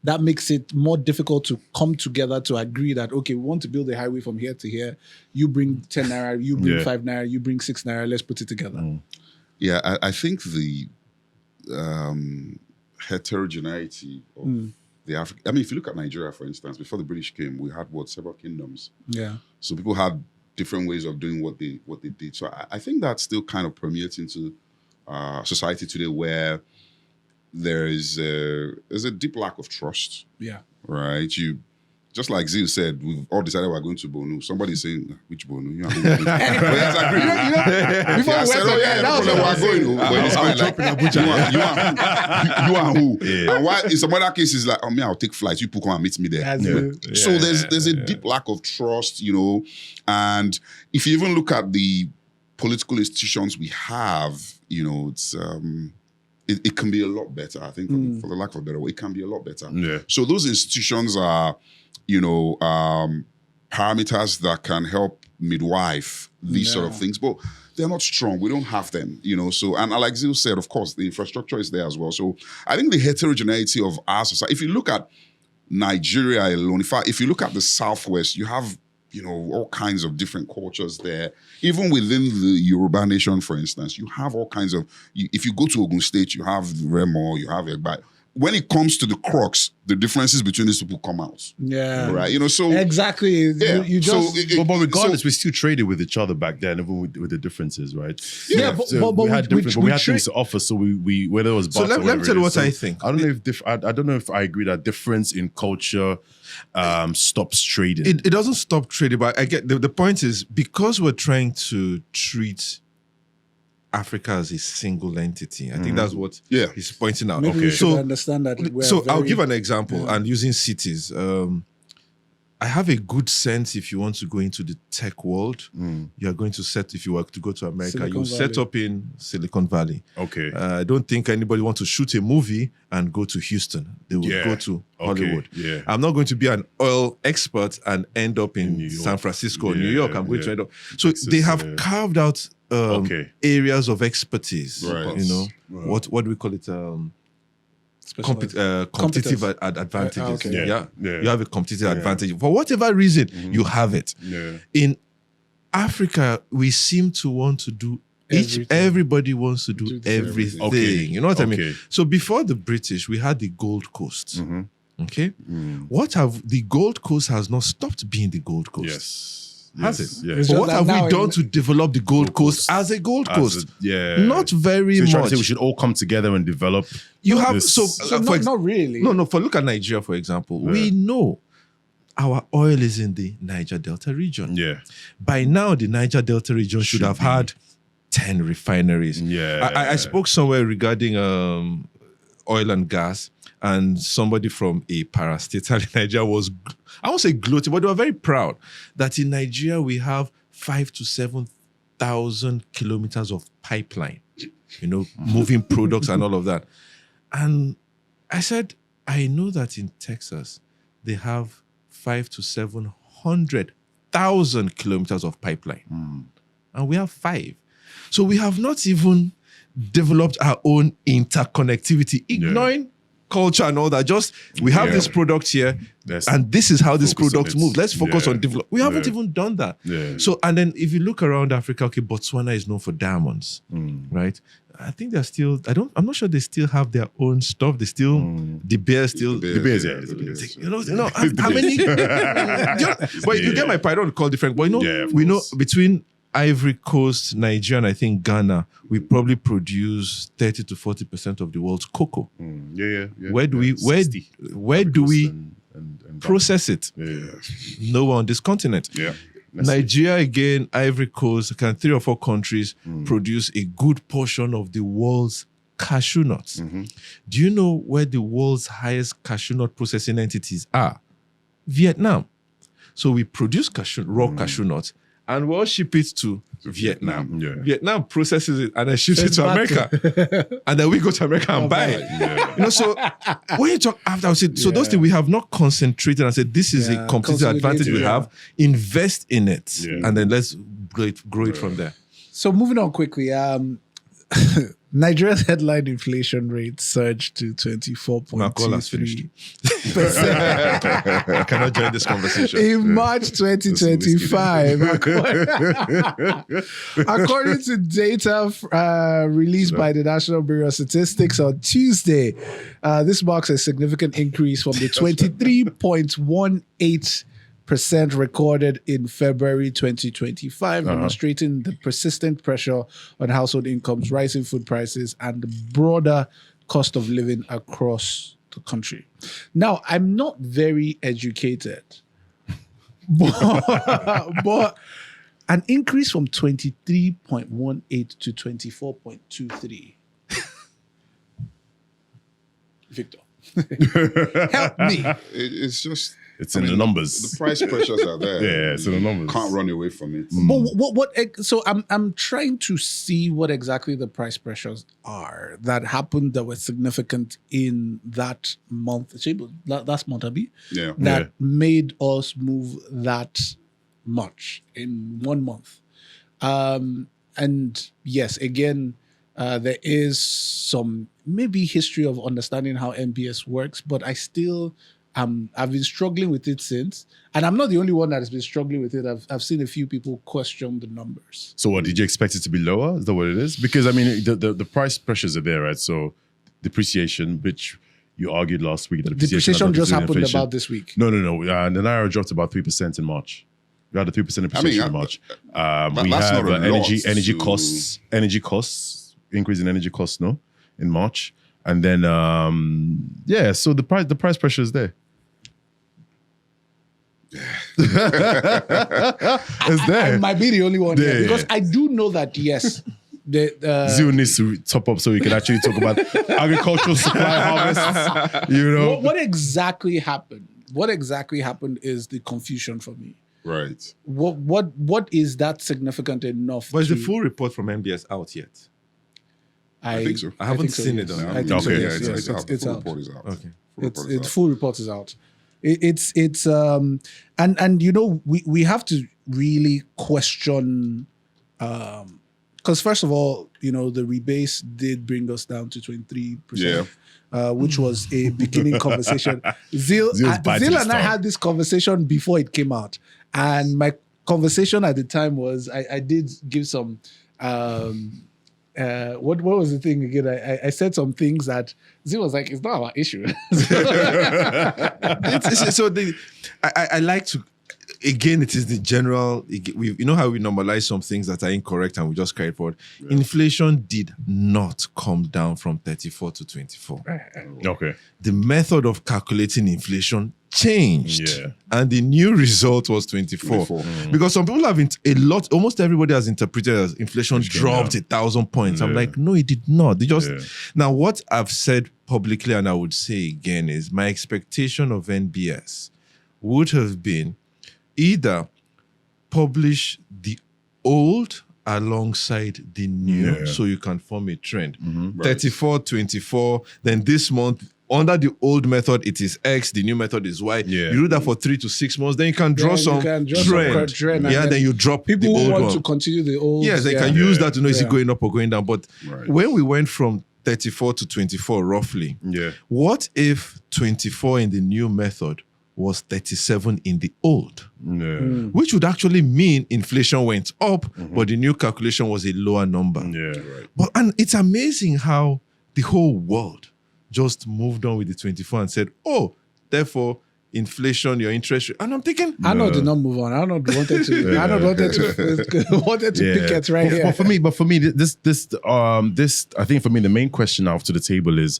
That makes it more difficult to come together to agree that, okay, we want to build a highway from here to here. You bring 10 naira, you bring 5 naira, you bring 6 naira, let's put it together. Yeah, I think the heterogeneity of the African... I mean, if you look at Nigeria, for instance, before the British came, we had, several kingdoms. Yeah. So people had different ways of doing what they did. So I think that still kind of permeates into society today where there's a deep lack of trust, Yeah. right? You, just like Zil said, we've all decided we're going to Bonu. Somebody's saying, which Bonu? You are who? But yes, I agree. Before we I said, went there, that was what I was going. saying. But it's fine. Like, you are who? Yeah. And why in some other cases, like, I'll take flights. You people come and meet me there. That's it. So there's a deep lack of trust, and if you even look at the political institutions we have, it's it can be a lot better. I think for the lack of a better word, it can be a lot better. Yeah. So those institutions are, parameters that can help midwife these sort of things, but they're not strong. We don't have them, So, and like Zil said, of course, the infrastructure is there as well. So I think the heterogeneity of our society, if you look at Nigeria alone, if you look at the Southwest, you have, all kinds of different cultures there. Even within the Yoruba nation, for instance, you have all kinds of, if you go to Ogun State, you have Remo, you have Egba. When it comes to the crux, the differences between these people come out. Yeah. Right? So Exactly. Yeah. You just... But regardless, we still traded with each other back then, even with the differences, right? Yeah, but we had different, but we had trade... things to offer. So we whether it was so let me tell you what I think. I don't know if I don't know if I agree that difference in culture stops trading. It doesn't stop trading, but I get the point is because we're trying to treat Africa as a single entity. I think that's what he's pointing out. Maybe we should understand that. I'll give an example and using cities. I have a good sense if you want to go into the tech world, you're going to if you were to go to America, you set up in Silicon Valley. Okay. I don't think anybody wants to shoot a movie and go to Houston. They would go to Hollywood. Yeah. I'm not going to be an oil expert and end up in San Francisco or New York. I'm going to end up. So they have carved out areas of expertise. Right. What do we call it? Competitive advantages. Yeah. You have a competitive advantage. For whatever reason, you have it. Yeah. In Africa, we seem to want to do everybody wants to do everything. Okay. You know what I mean? So before the British, we had the Gold Coast. Okay? The Gold Coast has not stopped being the Gold Coast. Yes. Has it? Yes. But what have we done to develop the Gold Coast as a Gold Coast? Not very so much. We should all come together and develop. You have not really. No. For look at Nigeria, for example, we know our oil is in the Niger Delta region. Yeah. By now, the Niger Delta region should have had 10 refineries. Yeah. I spoke somewhere regarding oil and gas, and somebody from a parastatal in Nigeria was, I won't say gloating, but they were very proud that in Nigeria we have 5,000 to 7,000 kilometers of pipeline, moving products and all of that. And I said, I know that in Texas they have 500,000 to 700,000 kilometers of pipeline, and we have 5. So we have not even developed our own interconnectivity, ignoring culture and all that. Just we have this product here, and this is how this product moves. Let's focus on develop. We haven't even done that. Yeah. So, and then if you look around Africa, Botswana is known for diamonds, right? I think they're still. I'm not sure they still have their own stuff. They still the bears still The bears. how many? But you get my point. I don't call different. But we know between Ivory Coast, Nigeria, and I think Ghana, we probably produce 30 to 40% of the world's cocoa. Where do we process it? Nowhere on this continent. Nigeria again, Ivory Coast, 3 or 4 countries produce a good portion of the world's cashew nuts. Do you know where the world's highest cashew nut processing entities are? Vietnam. So we produce raw cashew nuts, and we'll ship it to Vietnam. Vietnam processes it and then ships it to America. And then we go to America and buy it. So when you talk after, I would say, so those things we have not concentrated and said, this is a competitive advantage we have. Invest in it. And then let's grow it from there. So moving on quickly, Nigeria's headline inflation rate surged to 24.23%. I cannot join this conversation. In March 2025, according to data released by the National Bureau of Statistics on Tuesday, this marks a significant increase from the 23.18% recorded in February 2025, demonstrating the persistent pressure on household incomes, rising food prices, and the broader cost of living across the country. Now, I'm not very educated, but an increase from 23.18 to 24.23. Victor, help me. It's just It's in the numbers. the price pressures are there. Yeah, it's in the numbers. Can't run away from it. But what? So I'm trying to see what exactly the price pressures are that happened that were significant in that month. Last month, Abi. Yeah. That made us move that much in 1 month. And yes, again, there is some maybe history of understanding how MPS works, but I still I've been struggling with it since, and I'm not the only one that has been struggling with it. I've seen a few people question the numbers. So what, did you expect it to be lower? Is that what it is? Because I mean, the price pressures are there, right? So depreciation, which you argued last week, that Depreciation just happened about this week. No. The Naira dropped about 3% in March. We had a 3% appreciation in March. We that's have not a lot energy to- costs, increase in energy costs, no, in March. And then, so the price pressure is there. It's there. I might be the only one Yeah. here because I do know that, yes, Zio needs to top up so we can actually talk about agricultural supply harvest. You know, what exactly happened? What exactly happened is the confusion for me. Right. What is that significant enough? But is the to- full report from MBS out yet? I think so. I haven't think so, seen yes. it on I think so, Okay. yes, Yeah, yes, it's out. The it's full out. report is out. Okay. It's full report is out. It's and you know we have to really question because first of all, you know, the rebase did bring us down to 23%. Which was a beginning conversation. Zil and I had this conversation before it came out, and my conversation at the time was I did give some what was the thing again? I said some things that Zil was like, it's not our issue. I like to, again, it is the general, you know how we normalize some things that are incorrect and we just carry forward. Yeah. Inflation did not come down from 34 to 24. okay. The method of calculating inflation changed. Yeah. And the new result was 24. Because some people have almost everybody has interpreted as inflation dropped 1,000 points. I'm like, no, it did not. They just, now what I've said publicly and I would say again is my expectation of NBS would have been either publish the old alongside the new so you can form a trend. 34, 24, then this month, under the old method, it is X, the new method is Y. Yeah. You do that for 3 to 6 months, then you can draw some trend. And then you drop people the who old want one. to continue the old. Yes, they can use that to know is it going up or going down. But when we went from 34 to 24 roughly, what if 24 in the new method was 37 in the old? Which would actually mean inflation went up, but the new calculation was a lower number. And it's amazing how the whole world just moved on with the 24 and said, oh, therefore, inflation, your interest rate. And I'm thinking, Arnold did not move on. Arnold wanted to. Arnold wanted to pick it right here. But for me, this, I think for me, the main question now to the table is,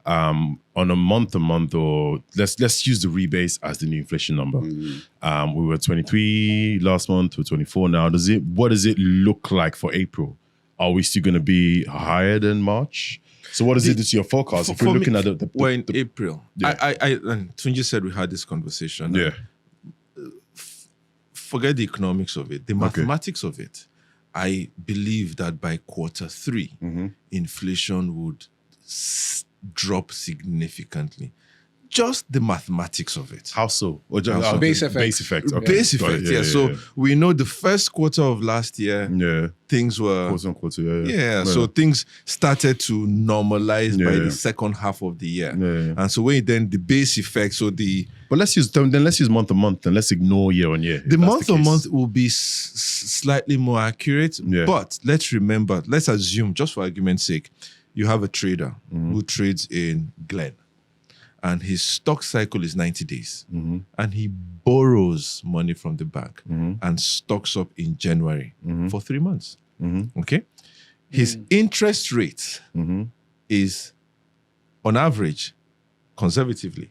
on a month-to-month, or let's use the rebase as the new inflation number. We were 23 last month, we're 24 now. What does it look like for April? Are we still going to be higher than March? So what does it do to your forecast? If we're looking at we're in April. I and Tunji said we had this conversation. Forget the economics of it, the mathematics of it. I believe that by Q3, inflation would drop significantly. Just the mathematics of it. How so? Or base effect. Base effect. Okay. Base effect, So we know the first quarter of last year, things were... Quarter. So things started to normalize by the second half of the year. And so when then the base effect, But let's use month to month and let's ignore year on year. The month to month will be slightly more accurate. But let's remember, let's assume, just for argument's sake, you have a trader who trades in Glen. And his stock cycle is 90 days. And he borrows money from the bank and stocks up in January for 3 months. Okay? His interest rate is on average, conservatively,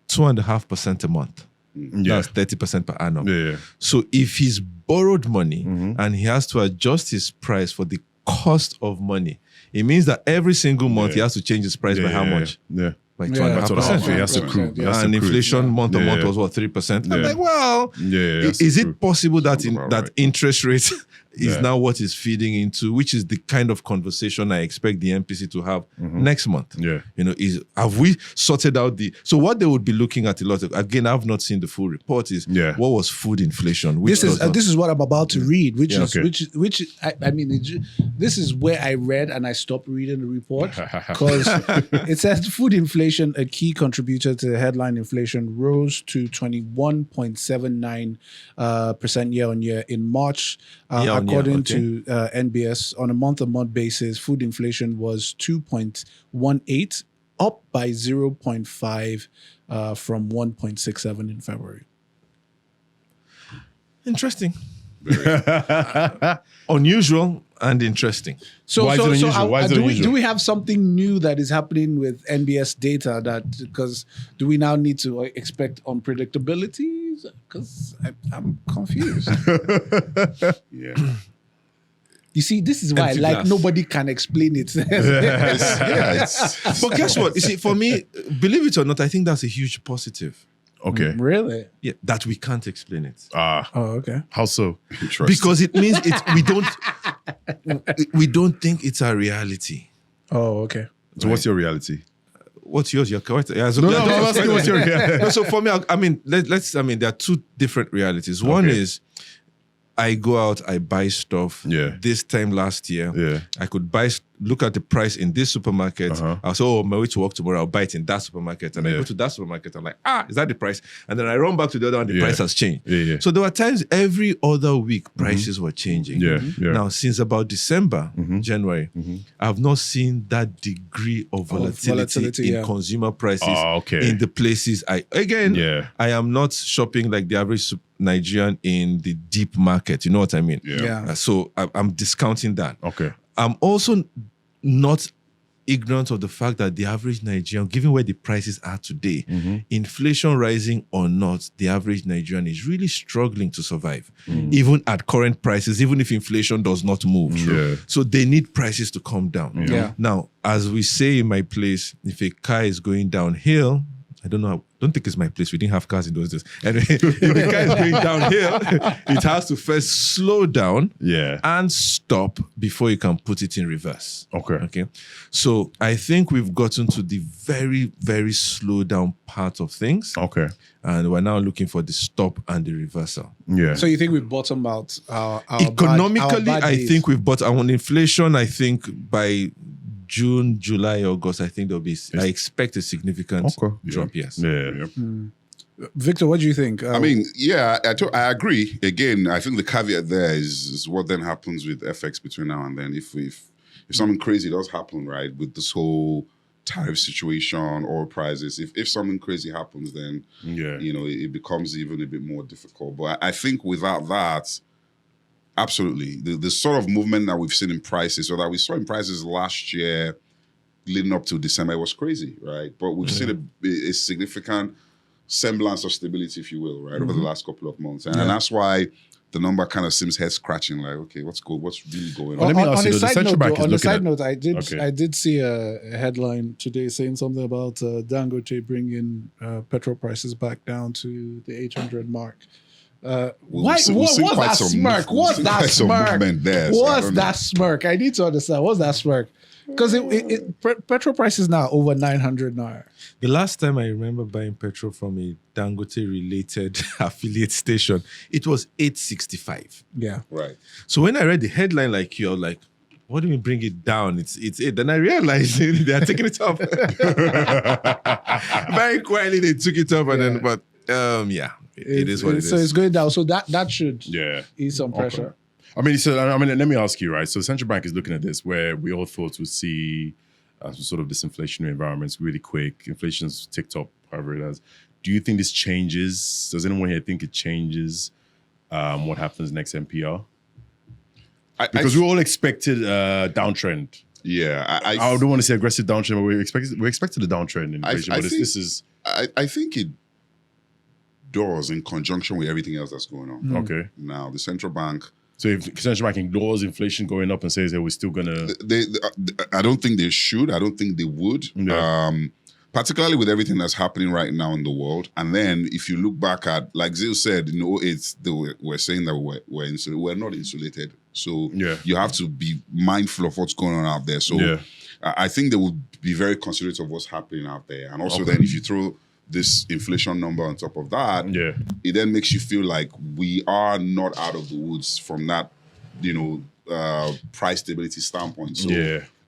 2.5% a month. That's 30% per annum. Yeah. So if he's borrowed money and he has to adjust his price for the cost of money, it means that every single month he has to change his price by how much? Yeah. By Yeah. 2.5%. He has to accrue. He has to And accrue. inflation month on month Yeah. was what, 3%? I'm Yeah. like, well, Yeah, that's is true. it possible that Sounds about that right. interest rate is Yeah. now what is feeding into, which is the kind of conversation I expect the MPC to have next month? Yeah. You know, have we sorted out so what they would be looking at a lot of, again, I've not seen the full report, is Yeah. what was food inflation? Which This is what I'm about to read, which Yeah, is okay. which I mean, this is where I read and I stopped reading the report because it says food inflation, a key contributor to headline inflation, rose to 21.79% year on year in March. Year-on-year, According okay. to NBS, on a month-on-month basis, food inflation was 2.18, up by 0.5 from 1.67 in February. interesting. Unusual and interesting. So, Why is it unusual? Why is it do unusual? we have something new that is happening with NBS data because do we now need to expect unpredictability? Because I'm confused. Yeah. You see, this is why Empty like glass. nobody can explain it. It's But guess what? You see, for me, believe it or not, I think that's a huge positive. Okay. Really? Yeah, that we can't explain it. Oh, okay. How so? interesting. Because it means we don't think it's a reality. Oh, okay. So what's your reality? What's yours? You're correct. Yeah, so, I'm asking what's your reality. No, so for me, I mean, there are two different realities. One Okay. is I go out, I buy stuff. Yeah. This time last year, Yeah. I could look at the price in this supermarket. I'll say, on my way to work tomorrow, I'll buy it in that supermarket. And I Yeah. go to that supermarket, I'm like, is that the price? And then I run back to the other one, the Yeah. price has changed. Yeah. So there were times every other week prices were changing. Yeah. Yeah. Now, since about December, January, I've not seen that degree of volatility in yeah. consumer prices Okay. in the places I am not shopping like the average Nigerian in the deep market. You know what I mean? Yeah. So I'm discounting that. Okay. I'm also not ignorant of the fact that the average Nigerian, given where the prices are today, inflation rising or not, the average Nigerian is really struggling to survive, even at current prices, even if inflation does not move. Yeah. So they need prices to come down. Yeah. Now, as we say in my place, if a car is going downhill, I don't think it's my place. We didn't have cars in those days. Anyway, if the car is going downhill, it has to first slow down Yeah. and stop before you can put it in reverse. Okay. So I think we've gotten to the very, very slow down part of things. Okay. And we're now looking for the stop and the reversal. Yeah. So you think we've bottomed out our Economically, bad I days? think we've bought on inflation. I think by June, July, August, I think there'll be, I expect a significant drop, yes. Yeah. Victor, what do you think? I mean, yeah, I agree. Again, I think the caveat there is what then happens with FX between now and then. If something crazy does happen, right, with this whole tariff situation, oil prices, if something crazy happens, then it becomes even a bit more difficult. But I think without that, absolutely, the sort of movement that we've seen in prices, or that we saw in prices last year, leading up to December, it was crazy, right? But we've seen a significant semblance of stability, if you will, right, over the last couple of months, and that's why the number kind of seems head scratching. Like, okay, what's really going on? Let me ask you, the central bank is on a looking side at- note, I Okay. did see a headline today saying something about Dangote bringing petrol prices back down to the 800 mark. What's that smirk? What's that smirk? What's that smirk? I need to understand. What's that smirk? Because petrol prices now over 900 naira. The last time I remember buying petrol from a Dangote-related affiliate station, it was 865. Yeah. Right. So when I read the headline like you, I was like, what do we bring it down? It's 8. Then I realized they are taking it up. Very quietly, they took it up. And then, but it is what it is. So it's going down. So that should Yeah. ease some pressure. Let me ask you, right? So the central bank is looking at this, where we all thought we'd see some sort of disinflationary environments really quick. Inflation's ticked up, however it has. Do you think this changes? Does anyone here think it changes what happens next MPR? Because we all expected a downtrend. Yeah, I don't want to say aggressive downtrend, but we're expecting a downtrend in inflation. But this is I think it does in conjunction with everything else that's going on. Okay. Now the central bank. So if the central bank ignores inflation going up and says that we're still gonna, I don't think they should. I don't think they would. Yeah. Particularly with everything that's happening right now in the world. And then if you look back at, like Zil said, we're saying that we're not insulated. So you have to be mindful of what's going on out there. So I think they will be very considerate of what's happening out there. And also then if you throw this inflation number on top of that, it then makes you feel like we are not out of the woods from that, price stability standpoint. So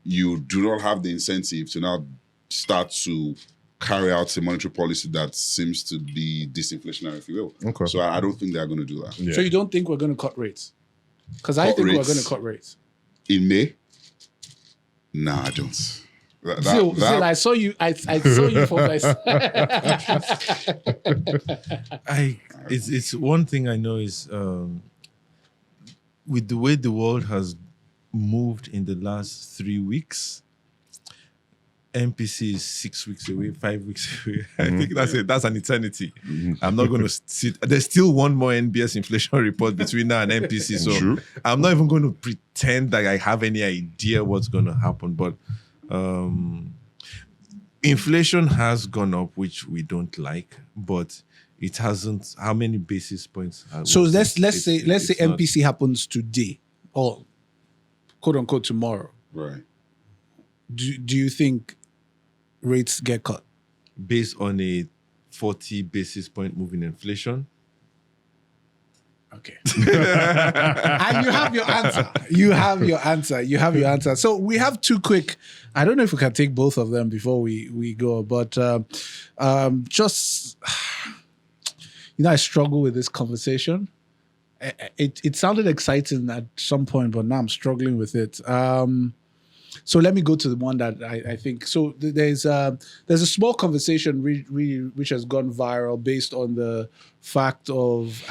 you do not have the incentive to now start to carry out a monetary policy that seems to be disinflationary, if you will. Okay. So I don't think they're going to do that. So you don't think we're going to cut rates? Because I think we're going to cut rates. In May? No, I don't. Zil, I saw you. I saw you for myself. It's one thing I know is with the way the world has moved in the last 3 weeks, MPC is 6 weeks away, 5 weeks away. I think that's an eternity. I'm not going to sit. There's still one more NBS inflation report between now and MPC. So I'm not even going to pretend that I have any idea what's going to happen. But inflation has gone up, which we don't like, but it hasn't. How many basis points? So let's say MPC happens today or quote unquote tomorrow. Right. Do you think rates get cut based on a 40 basis point move in inflation? Okay. And you have your answer. You have your answer. So we have two quick, I don't know if we can take both of them before we go, but just, I struggle with this conversation. It sounded exciting at some point, but now I'm struggling with it. So let me go to the one that I think. So there's a small conversation which has gone viral based on the fact of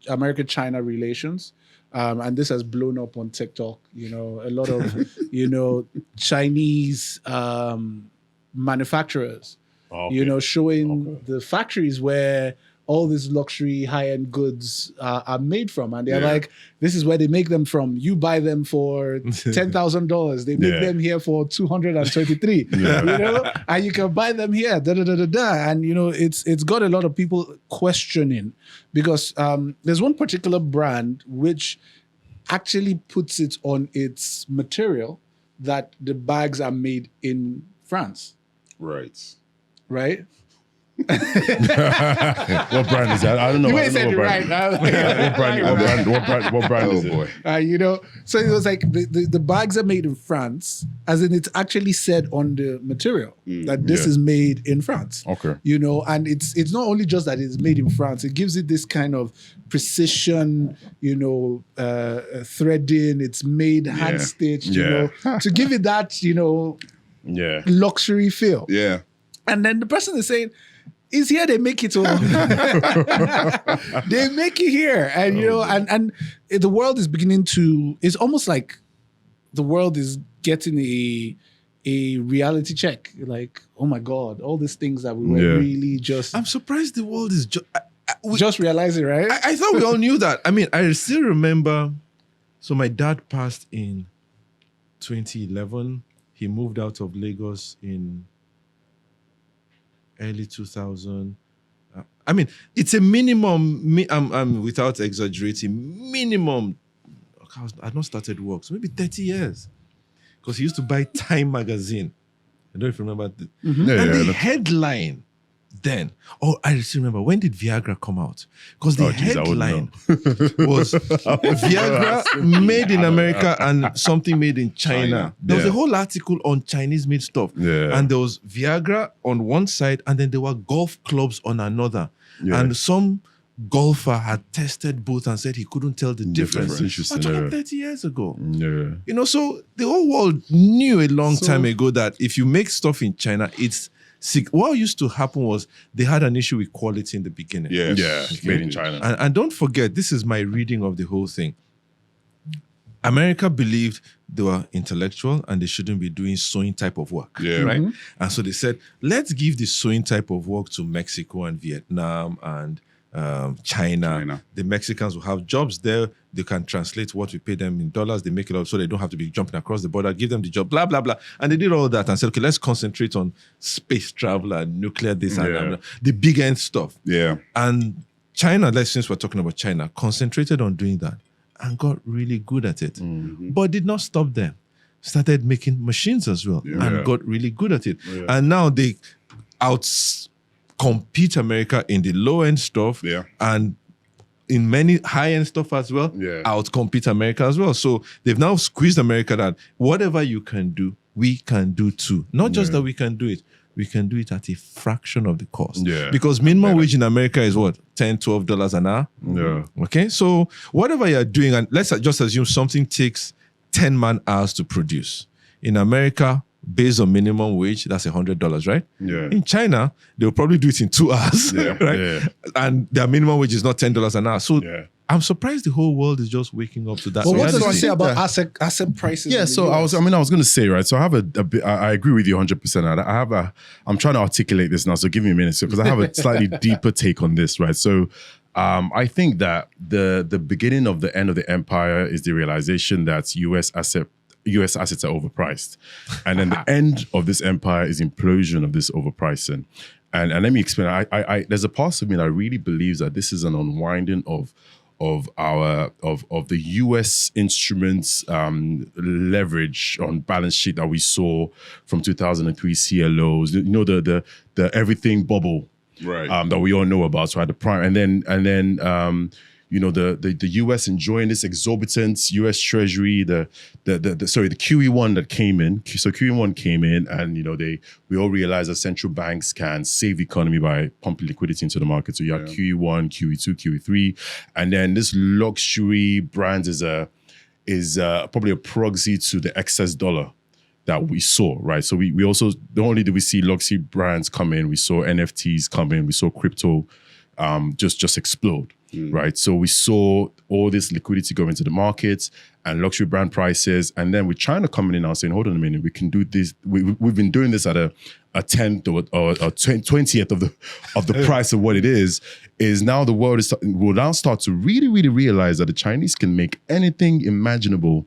America-China relations. And this has blown up on TikTok. A lot of, Chinese manufacturers, showing the factories where all these luxury high-end goods are made from. And they're like, this is where they make them from. You buy them for $10,000. They make them here for $223, and you can buy them here, And, it's got a lot of people questioning because there's one particular brand which actually puts it on its material that the bags are made in France. Right. Right? What brand is that? I don't know. You ain't said it right. What brand is it? Boy. So it was like the bags are made in France, as in it's actually said on the material that this is made in France. Okay. And it's not only just that it's made in France, it gives it this kind of precision, threading, it's made hand stitched, to give it that, luxury feel. Yeah. And then the person is saying, is here they make it all. They make it here. And and the world is beginning to, it's almost like the world is getting a reality check. Like, oh my God, all these things that we were really just. I'm surprised the world is just realizing, right? I thought we all knew that. I mean, I still remember, so my dad passed in 2011. He moved out of Lagos in early 2000. I mean, it's a minimum, I'm without exaggerating, minimum, I've not started work, so maybe 30 years. Because he used to buy Time magazine. I don't know if you remember. The headline then, I still remember, when did Viagra come out? Because the headline was Viagra made in America and something made in China. There was a whole article on Chinese made stuff. And there was Viagra on one side and then there were golf clubs on another. And some golfer had tested both and said he couldn't tell the difference. Interesting. 30 years ago. So the whole world knew a long time ago that if you make stuff in China, it's sick. What used to happen was they had an issue with quality in the beginning. Made in China. And don't forget, this is my reading of the whole thing. America believed they were intellectual and they shouldn't be doing sewing type of work. Yeah. Right. And so they said, let's give the sewing type of work to Mexico and Vietnam and China. The Mexicans will have jobs there. They can translate what we pay them in dollars. They make it up so they don't have to be jumping across the border. Give them the job, blah, blah, blah. And they did all that and said, okay, let's concentrate on space travel and nuclear this and the big end stuff. Yeah. And China, since we're talking about China, concentrated on doing that and got really good at it. But did not stop them. Started making machines as well and got really good at it. Yeah. And now they compete America in the low-end stuff and in many high-end stuff as well, outcompete America as well. So they've now squeezed America that whatever you can do, we can do too. Not just that we can do it, we can do it at a fraction of the cost. Yeah. Because minimum wage in America is what? $10, $12 an hour? Yeah. Okay, so whatever you're doing, and let's just assume something takes 10 man-hours to produce. In America, based on minimum wage, that's $100, right? Yeah. In China, they'll probably do it in 2 hours, right? Yeah. And their minimum wage is not $10 an hour. So I'm surprised the whole world is just waking up to that. But what does it reality. say about asset prices? Yeah, in the so US? I was going to say, right. So I have a bit. I agree with you 100%. I'm trying to articulate this now. So give me a minute, because I have a slightly deeper take on this, right? So, I think that the beginning of the end of the empire is the realization that US assets are overpriced, and then the end of this empire is implosion of this overpricing. And let me explain. I there's a part of me that really believes that this is an unwinding of the US instruments leverage on balance sheet that we saw from 2003 CLOs. You know, the everything bubble, Right. that we all know about, right? The prime, and then you know, the US enjoying this exorbitant US Treasury, the QE1 that came in. So QE1 came in, and you know, we all realized that central banks can save the economy by pumping liquidity into the market. So you have QE1, QE2, QE3, and then this luxury brands is probably a proxy to the excess dollar that we saw, right? So we also, not only did we see luxury brands come in, we saw NFTs come in, we saw crypto just explode, right? So we saw all this liquidity go into the markets and luxury brand prices, and then with China coming in now saying, hold on a minute, we can do this. We've been doing this at a 10th or a 20th of the price of what it is now the world will now start to really, really realize that the Chinese can make anything imaginable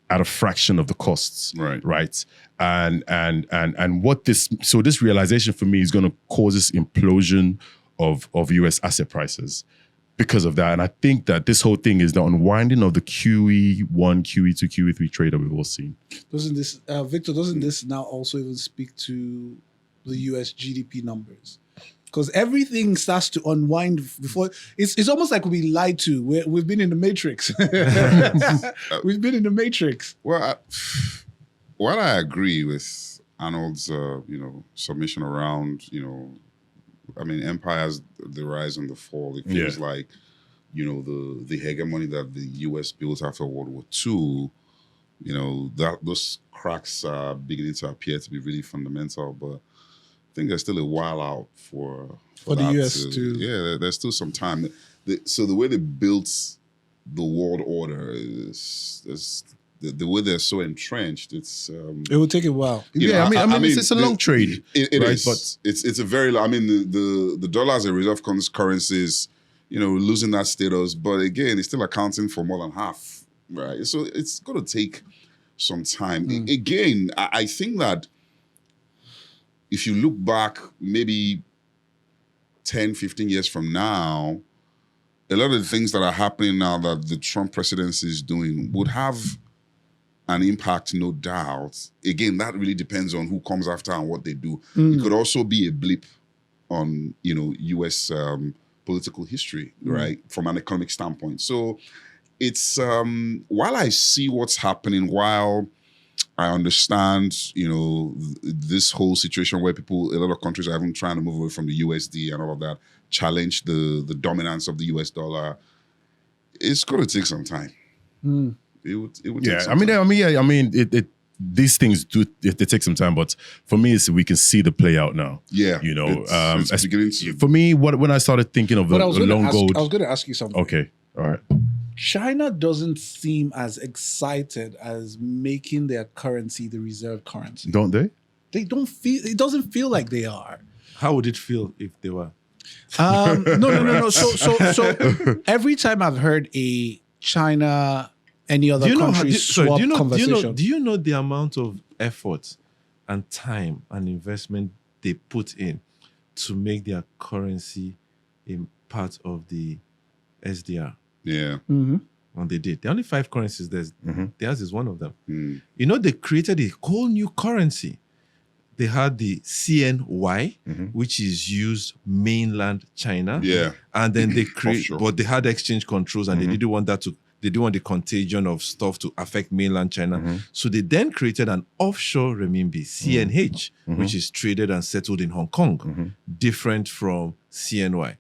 at a fraction of the costs, right? And what this realization for me is going to cause this implosion of US asset prices because of that. And I think that this whole thing is the unwinding of the QE1, QE2, QE3 trade that we've all seen. Doesn't this, Victor, doesn't this now also even speak to the US GDP numbers? Because everything starts to unwind before. It's almost like we've been lied to. We've been in the Matrix. We've been in the Matrix. Well, while I agree with Arnold's, submission around, I mean, empires, the rise and the fall, it feels like, the hegemony that the US built after World War II, that those cracks are beginning to appear to be really fundamental. But I think there's still a while out for the US to... Yeah, there's still some time. So the way they built the world order is the way they're so entrenched. It's it will take a while. I mean, it's a long trade. It right? is, but it's a very. I mean, the dollar as a reserve currencies, losing that status. But again, it's still accounting for more than half, right? So it's going to take some time. Again, I think that if you look back, maybe 10, 15 years from now, a lot of the things that are happening now that the Trump presidency is doing would have an impact, no doubt. Again, that really depends on who comes after and what they do. It could also be a blip on, U.S. Political history, right, from an economic standpoint. So it's, while I see what's happening, while I understand, this whole situation where a lot of countries are even trying to move away from the USD and all of that, challenge the dominance of the US dollar, it's going to take some time. It would take some time. These things they take some time, but for me, we can see the play out now. Yeah, it's beginning to. For me, when I started thinking of the long gold, I was going to ask you something. Okay, all right. China doesn't seem as excited as making their currency the reserve currency. Don't they? They don't feel. It doesn't feel like they are. How would it feel if they were? No. So every time I've heard a China, any other country swap conversation, do you know the amount of effort and time and investment they put in to make their currency a part of the SDR? Yeah. And they did. There are only 5 currencies. Theirs is one of them. You know, they created a whole new currency. They had the CNY, which is used mainland China. Yeah. And then they Offshore. but they had exchange controls, and they didn't want the contagion of stuff to affect mainland China. So they then created an offshore renminbi, CNH, which is traded and settled in Hong Kong, different from CNY.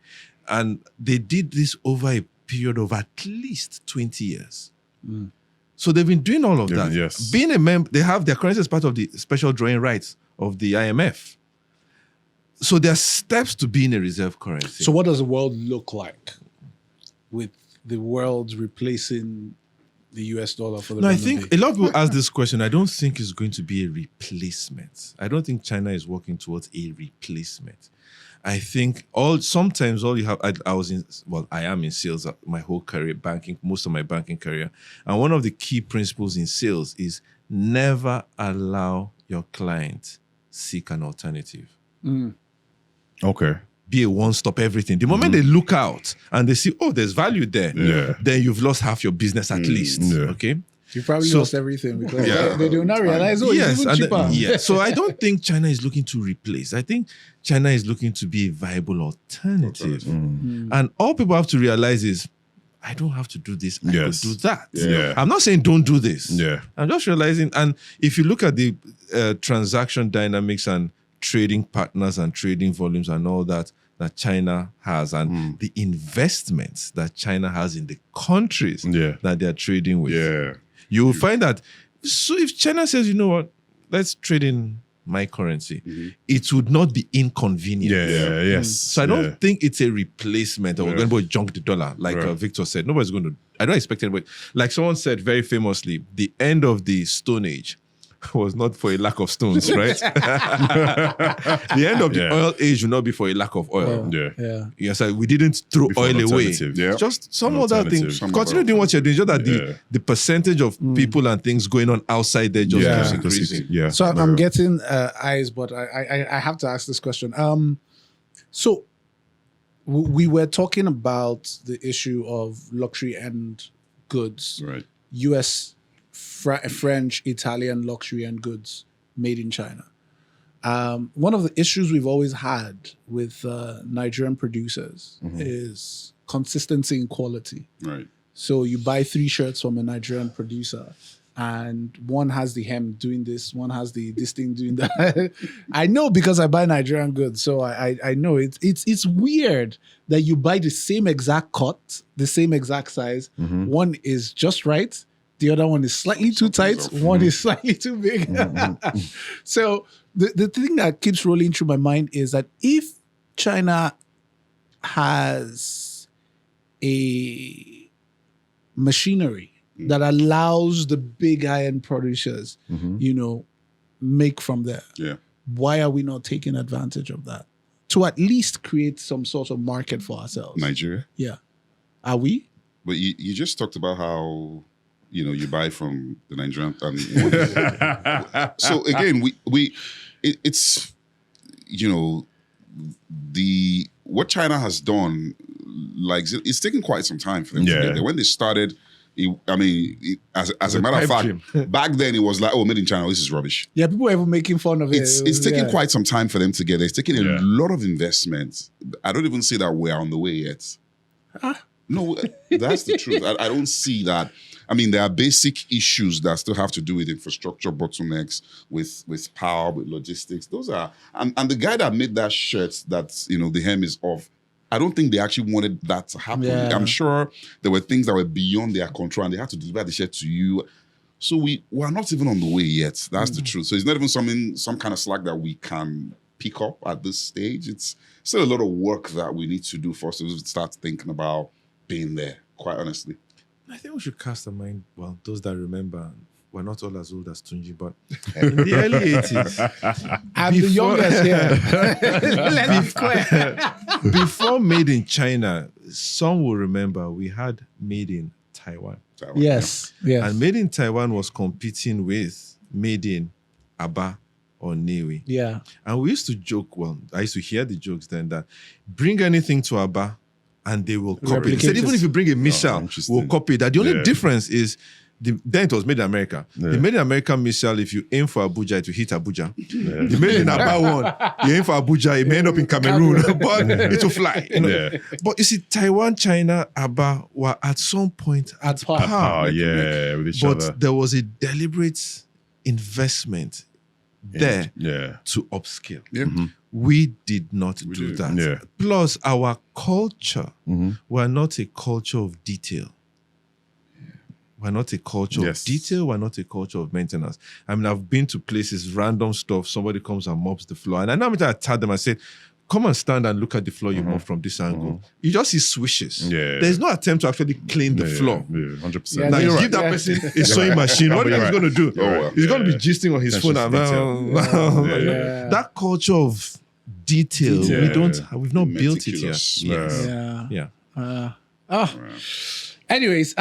And they did this over a period of at least 20 years. So they've been doing all of that. Yes. Being a member, they have their currency as part of the special drawing rights of the IMF. So there are steps to being a reserve currency. So what does the world look like with the world replacing the US dollar for the No, I renminbi? think a lot of people ask this question. I don't think it's going to be a replacement. I don't think China is working towards a replacement. I think sometimes all you have, I am in sales my whole career, banking, most of my banking career. And one of the key principles in sales is never allow your client seek an alternative. Okay. Be a one-stop everything. The moment they look out and they see, oh, there's value there, then you've lost half your business at least. Yeah. Okay? You probably lost everything because they do not realize, it's even and cheaper. So I don't think China is looking to replace. I think China is looking to be a viable alternative. And all people have to realize is, I don't have to do this. I could do that. Yeah. I'm not saying don't do this. Yeah. I'm just realizing, and if you look at the transaction dynamics and trading partners and trading volumes and all that China has, and the investments that China has in the countries that they're trading with, you will find that, so if China says, you know what, let's trade in my currency, it would not be inconvenient. So I don't think it's a replacement, or we're going to junk the dollar, like Victor said. Nobody's going to, I don't expect anybody. Like someone said very famously, the end of the Stone Age was not for a lack of stones, right? The end of the oil age will not be for a lack of oil. Yes, we didn't throw oil away. Just some other things. Continue doing what you're doing. Just that the percentage of people and things going on outside there just keeps increasing. So I'm getting eyes, but I have to ask this question. So we were talking about the issue of luxury end goods, Right. US, French, Italian luxury end goods made in China. One of the issues we've always had with Nigerian producers is consistency in quality. Right. So you buy 3 shirts from a Nigerian producer, and one has the hem doing this, one has this thing doing that. I know because I buy Nigerian goods, so I know it's weird that you buy the same exact cut, the same exact size. One is just right. The other one is slightly too tight. One is slightly too big. So the thing that keeps rolling through my mind is that if China has a machinery that allows the big high-end producers, make from there, why are we not taking advantage of that? To at least create some sort of market for ourselves. Nigeria? Yeah. Are we? But you just talked about how you buy from the Nigerian. So again, it's what China has done, like it's taken quite some time for them to get there. When they started, as a matter of fact, back then it was like, oh, made in China, this is rubbish. Yeah, people were even making fun of it. It's taken quite some time for them to get there. It's taken a lot of investment. I don't even say that we're on the way yet. No, that's the truth. I don't see that. There are basic issues that still have to do with infrastructure bottlenecks, with power, with logistics. Those are, and the guy that made that shirt that, the hem is off, I don't think they actually wanted that to happen. Yeah. I'm sure there were things that were beyond their control and they had to deliver the shirt to you. So we're not even on the way yet. That's the truth. So it's not even some kind of slack that we can pick up at this stage. It's still a lot of work that we need to do for us to start thinking about being there, quite honestly. I think we should cast a mind. Well, those that remember, we're not all as old as Tunji, but in the early 80s, I'm the youngest here. Let's be clear. before Made in China, some will remember we had Made in Taiwan. Yes. And Made in Taiwan was competing with Made in Aba or Niue. Yeah. And we used to joke, well, I used to hear the jokes then that bring anything to Aba and they will copy it. Replicate They said, it. even if you bring a missile, interesting. we'll copy that. The only Yeah. difference is then it was made in America. Yeah. The made in America missile, if you aim for Abuja, it will hit Abuja. The made in Aba one, you aim for Abuja, it may end up in Cameroon, but it will fly. You know? Yeah. But you see, Taiwan, China, Aba were at some point at par. par. Yeah, with each But other. there was a deliberate investment there Yeah. to upscale. Yeah. We did not do did. that. Yeah. Plus, our culture, we're not a culture of detail. We're not a culture Yes. of detail. We're not a culture of maintenance. I mean, I've been to places, random stuff. Somebody comes and mops the floor. And I know I tell them, I said, come and stand and look at the floor you mopped from this angle. You just see swishes. Yeah. There's no attempt to actually clean the floor. Yeah, 100%. Yeah, Now you're you right. give that Yeah. person a sewing machine. What do you think he's going to do? Oh, well. He's going to be gisting on his phone. Attention And, to Yeah. That culture of detail, Detail. we've not built it yet. Meticulous. Yes. Yeah. Yeah. Anyways,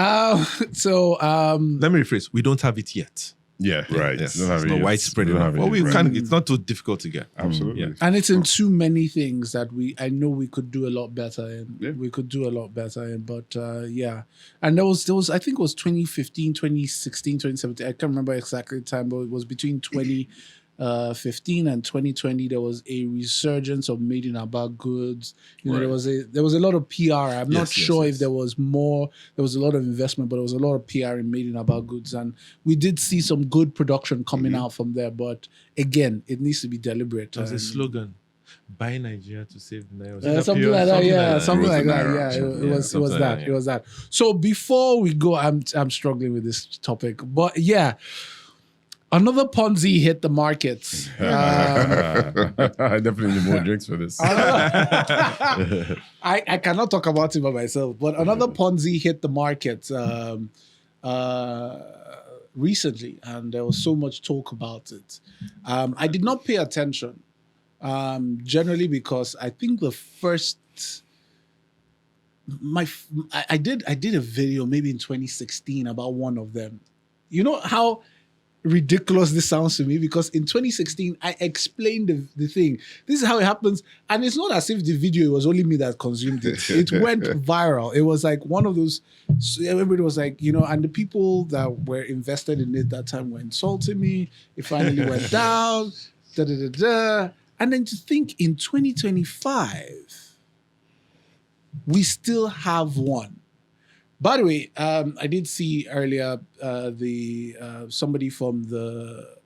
so Let me rephrase. We don't have it yet. Yeah, right. Yes. Don't have It's it not yet. widespread Don't enough. have it Well, we yet. can. It's not too difficult to get. Absolutely. Yeah. and it's in too many things that I know we could do a lot better in. Yeah. We could do a lot better in, but yeah. And there was I think it was 2015, 2016, 2017. I can't remember exactly the time, but it was between 2015 and 2020. There was a resurgence of made in Aba goods. You know, Right. there was a lot of PR. I'm not Yes, sure yes. if there was more. There was a lot of investment, but there was a lot of PR in made in Aba goods, and we did see some good production coming out from there. But again, it needs to be deliberate. There's a and- slogan: "Buy Nigeria to save the Naira." something like that, yeah, something Growth like in that, Naira. yeah. It was something like that, that, it was that. So before we go, I'm struggling with this topic, but yeah, another Ponzi hit the markets. I definitely need more drinks for this. I cannot talk about it by myself, but another Ponzi hit the market recently, and there was so much talk about it. I did not pay attention, generally because I think the first. I did a video maybe in 2016 about one of them. You know how ridiculous this sounds to me, because in 2016 I explained the thing. This is how it happens, and it's not as if the video, it was only me that consumed it. It went viral. It was like one of those. Everybody was like, you know, and the people that were invested in it that time were insulting me. It finally went down. And then to think in 2025, we still have one. By the way, I did see earlier somebody from the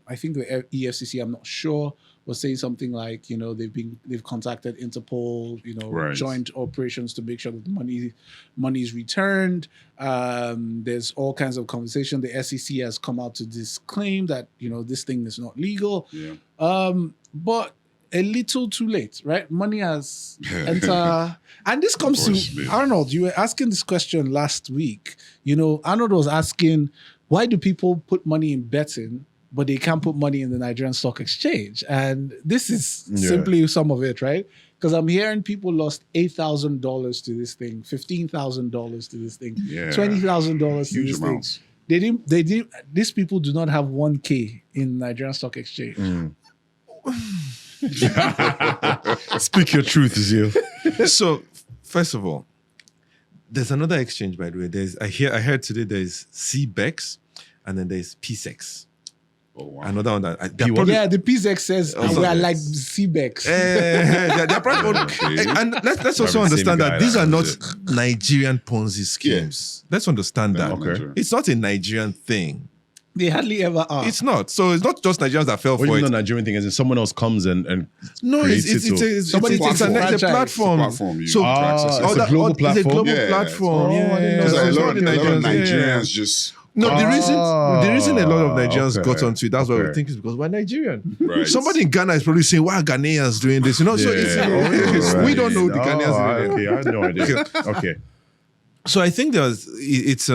I think the EFCC, I'm not sure, was saying something like, you know, they've contacted Interpol, you know, Right. joint operations to make sure that the money is returned. There's all kinds of conversation. The SEC has come out to disclaim that, you know, this thing is not legal. Yeah. But a little too late, right? Money has entered. And this comes course, to, yeah. Arnold, you were asking this question last week. You know, Arnold was asking, why do people put money in betting, but they can't put money in the Nigerian Stock Exchange? And this is simply some of it, right? Because I'm hearing people lost $8,000 to this thing, $15,000 to this thing, Yeah. $20,000 to Huge this amounts. thing. They didn't, these people do not have 1K in Nigerian Stock Exchange. Speak your truth, Zio. So, first of all, there's another exchange, by the way. I heard today there's CBEX, and then there's PSEX. Oh, wow. Another one that Yeah, the PSEX says we are like CBEX. they're probably, Okay. and let's also Probably the same understand guy that these that are not does Nigerian Ponzi schemes. Let's understand that. Okay. It's not a Nigerian thing. They hardly ever are. It's not. So it's not just Nigerians that fell What for you it. know, Nigerian thing is that someone else comes and No, creates it's it, so- a Somebody takes a it's a franchise. platform. Platform you So can access it. it's a global It's a platform? global Yeah. platform. Oh, I didn't know So Because it's a not lot the of Nigerians. Nigerians just No, the reason a lot of Nigerians okay. got onto it, that's why we Okay. think, is because we're Nigerian. Right. Somebody in Ghana is probably saying, why are Ghanaians doing this? You know, so it's, we don't know the Ghanaians. Okay, I had no idea. Okay. So I think it's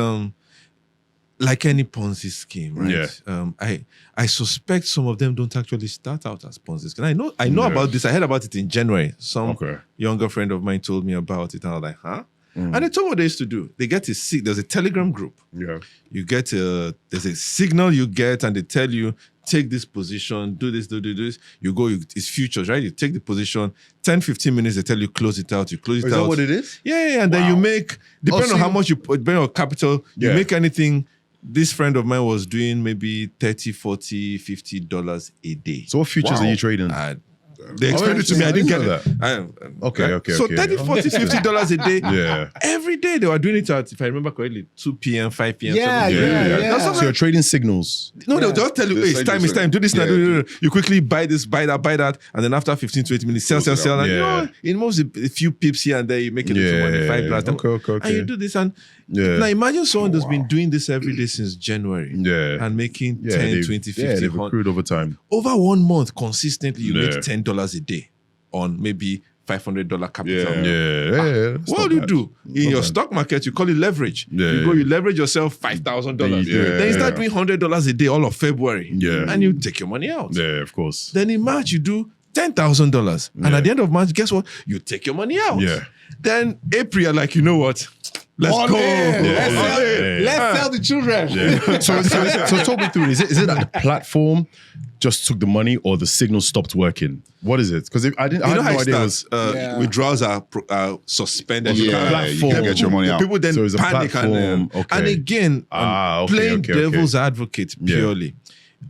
like any Ponzi scheme, right? Yeah. I suspect some of them don't actually start out as Ponzi schemes. I know about this. I heard about it in January. Some younger friend of mine told me about it, and I was like, huh? And they told me what they used to do. They get there's a Telegram group. Yeah. You get there's a signal you get, and they tell you, take this position, do this, do this. It's futures, right? You take the position, 10, 15 minutes, they tell you close it out. You close it out. Is that what it is? Yeah. And then you make, depending on how much you put, depending on capital, you make anything. This friend of mine was doing maybe $30, $40, $50 a day. So what futures are you trading? They explained it to me. I didn't get that. Okay. So $30, $40, $50 a day. Yeah. Every day they were doing it at, if I remember correctly, 2 p.m., 5 p.m. Yeah. So you're trading signals. No, they'll just tell you, hey, it's time. Do this now. You quickly buy this, buy that. And then after 15, 20 minutes, sell. And it moves a few pips here and there. You make it into money, $5. Okay. And you do this. And now imagine someone that's been doing this every day since January. And making 10, 20, 50, they've accrued over time. Over 1 month, consistently, you make $10 a day on maybe $500 capital. What do you do? In your stock market, you call it leverage. You leverage yourself $5,000. Then you start doing $100 a day all of February. And you take your money out. Yeah, of course. Then in March, you do $10,000. And at the end of March, guess what? You take your money out. Then April, you're like, you know what? Let's go. Let's sell the children. So talk me through. Is it that the platform just took the money, or the signal stopped working? What is it? Because I had no idea. Withdrawals are suspended. You can get your money out. People then panic and again, playing devil's advocate purely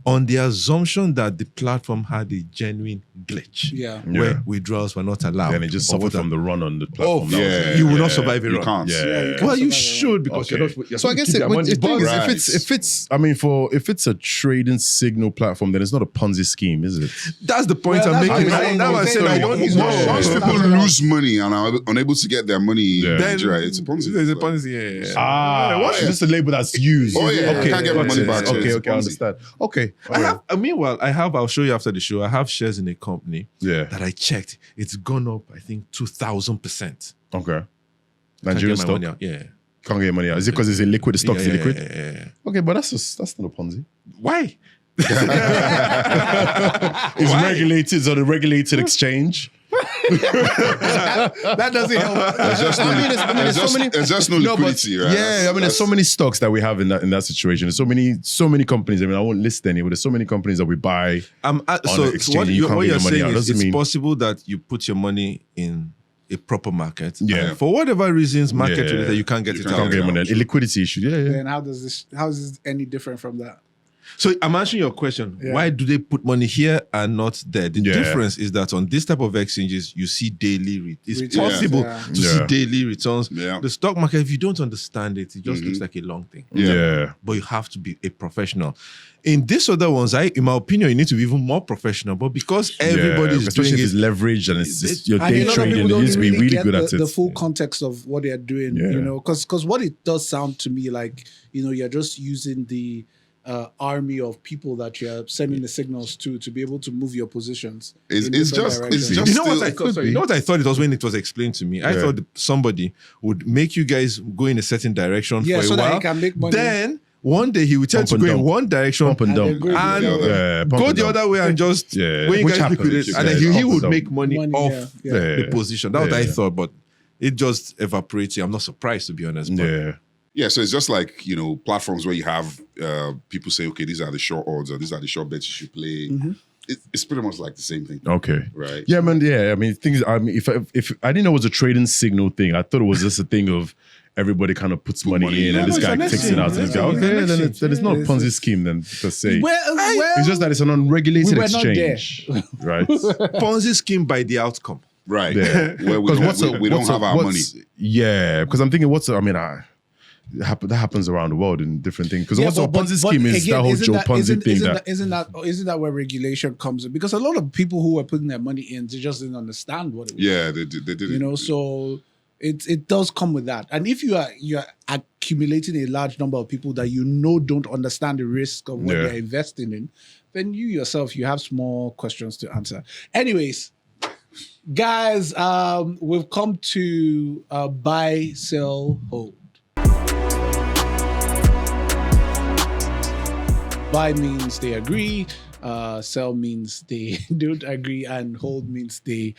on the assumption that the platform had a genuine glitch, where withdrawals were not allowed, and it just suffered from the run on the platform. You will not survive a run. You can't. Well, you should, because you're not. So I guess if it's a trading signal platform, then it's not a Ponzi scheme, is it? That's the point I'm making. Once people lose money and are unable to get their money in Nigeria, it's a Ponzi. It's a Ponzi. It's just a label that's used. Okay, can't get my money back. Okay, I understand. Okay. I'll show you after the show. I have shares in a company that I checked. It's gone up, I think, 2,000%. Okay. Nigerian stock? Can't get money out. Is it because it's a liquid? The stock's illiquid? Yeah. Okay, but that's not a Ponzi. Why? It's regulated. It's on a regulated exchange. That doesn't help. There's just no liquidity, right? Yeah, there's so many stocks that we have in that situation. There's so many companies. I won't list any, but there's so many companies that we buy on the exchange. What you're saying is it's mean possible that you put your money in a proper market. For whatever reasons, market related, you can't get it out. A liquidity issue. Then how is this any different from that? So I'm answering your question. Why do they put money here and not there? The difference is that on this type of exchanges, you see daily it's possible to see daily returns. The stock market, if you don't understand it, it just looks like a long thing. But you have to be a professional. In these other ones, in my opinion, you need to be even more professional. But because everybody's doing if it's leverage and it's just your day trading, you need to be really good at it. The full context of what they're doing, because what it does sound to me like, you're just using the army of people that you're sending the signals to be able to move your positions. It's just you know what I thought it was when it was explained to me. I thought somebody would make you guys go in a certain direction for a while. That he can make money. Then one day he would tell you to go in one direction and go the other way and just when you guys liquidate, and then he would make money off the position. That's what I thought, but it just evaporates. I'm not surprised, to be honest. Yeah, so it's just like, platforms where you have people say, okay, these are the short odds or these are the short bets you should play. It's pretty much like the same thing. Okay. Right? Yeah, man, if I didn't know it was a trading signal thing, I thought it was just a thing of everybody kind of puts money in and this guy takes it out and this guy, then it's not a Ponzi scheme then, per se. It's just that it's an unregulated exchange. Right? Ponzi scheme by the outcome. Right. Where we don't have our money. Yeah, because I'm thinking, that happens around the world in different things. Because also a Ponzi scheme is that whole Joe Ponzi thing. Isn't that where regulation comes in? Because a lot of people who were putting their money in, they just didn't understand what it was. Yeah, they did. So it does come with that. And if you're accumulating a large number of people that don't understand the risk of what they're investing in, then you have small questions to answer. Anyways, guys, we've come to buy, sell, hold. buy means they agree, sell means they don't agree, and hold means they're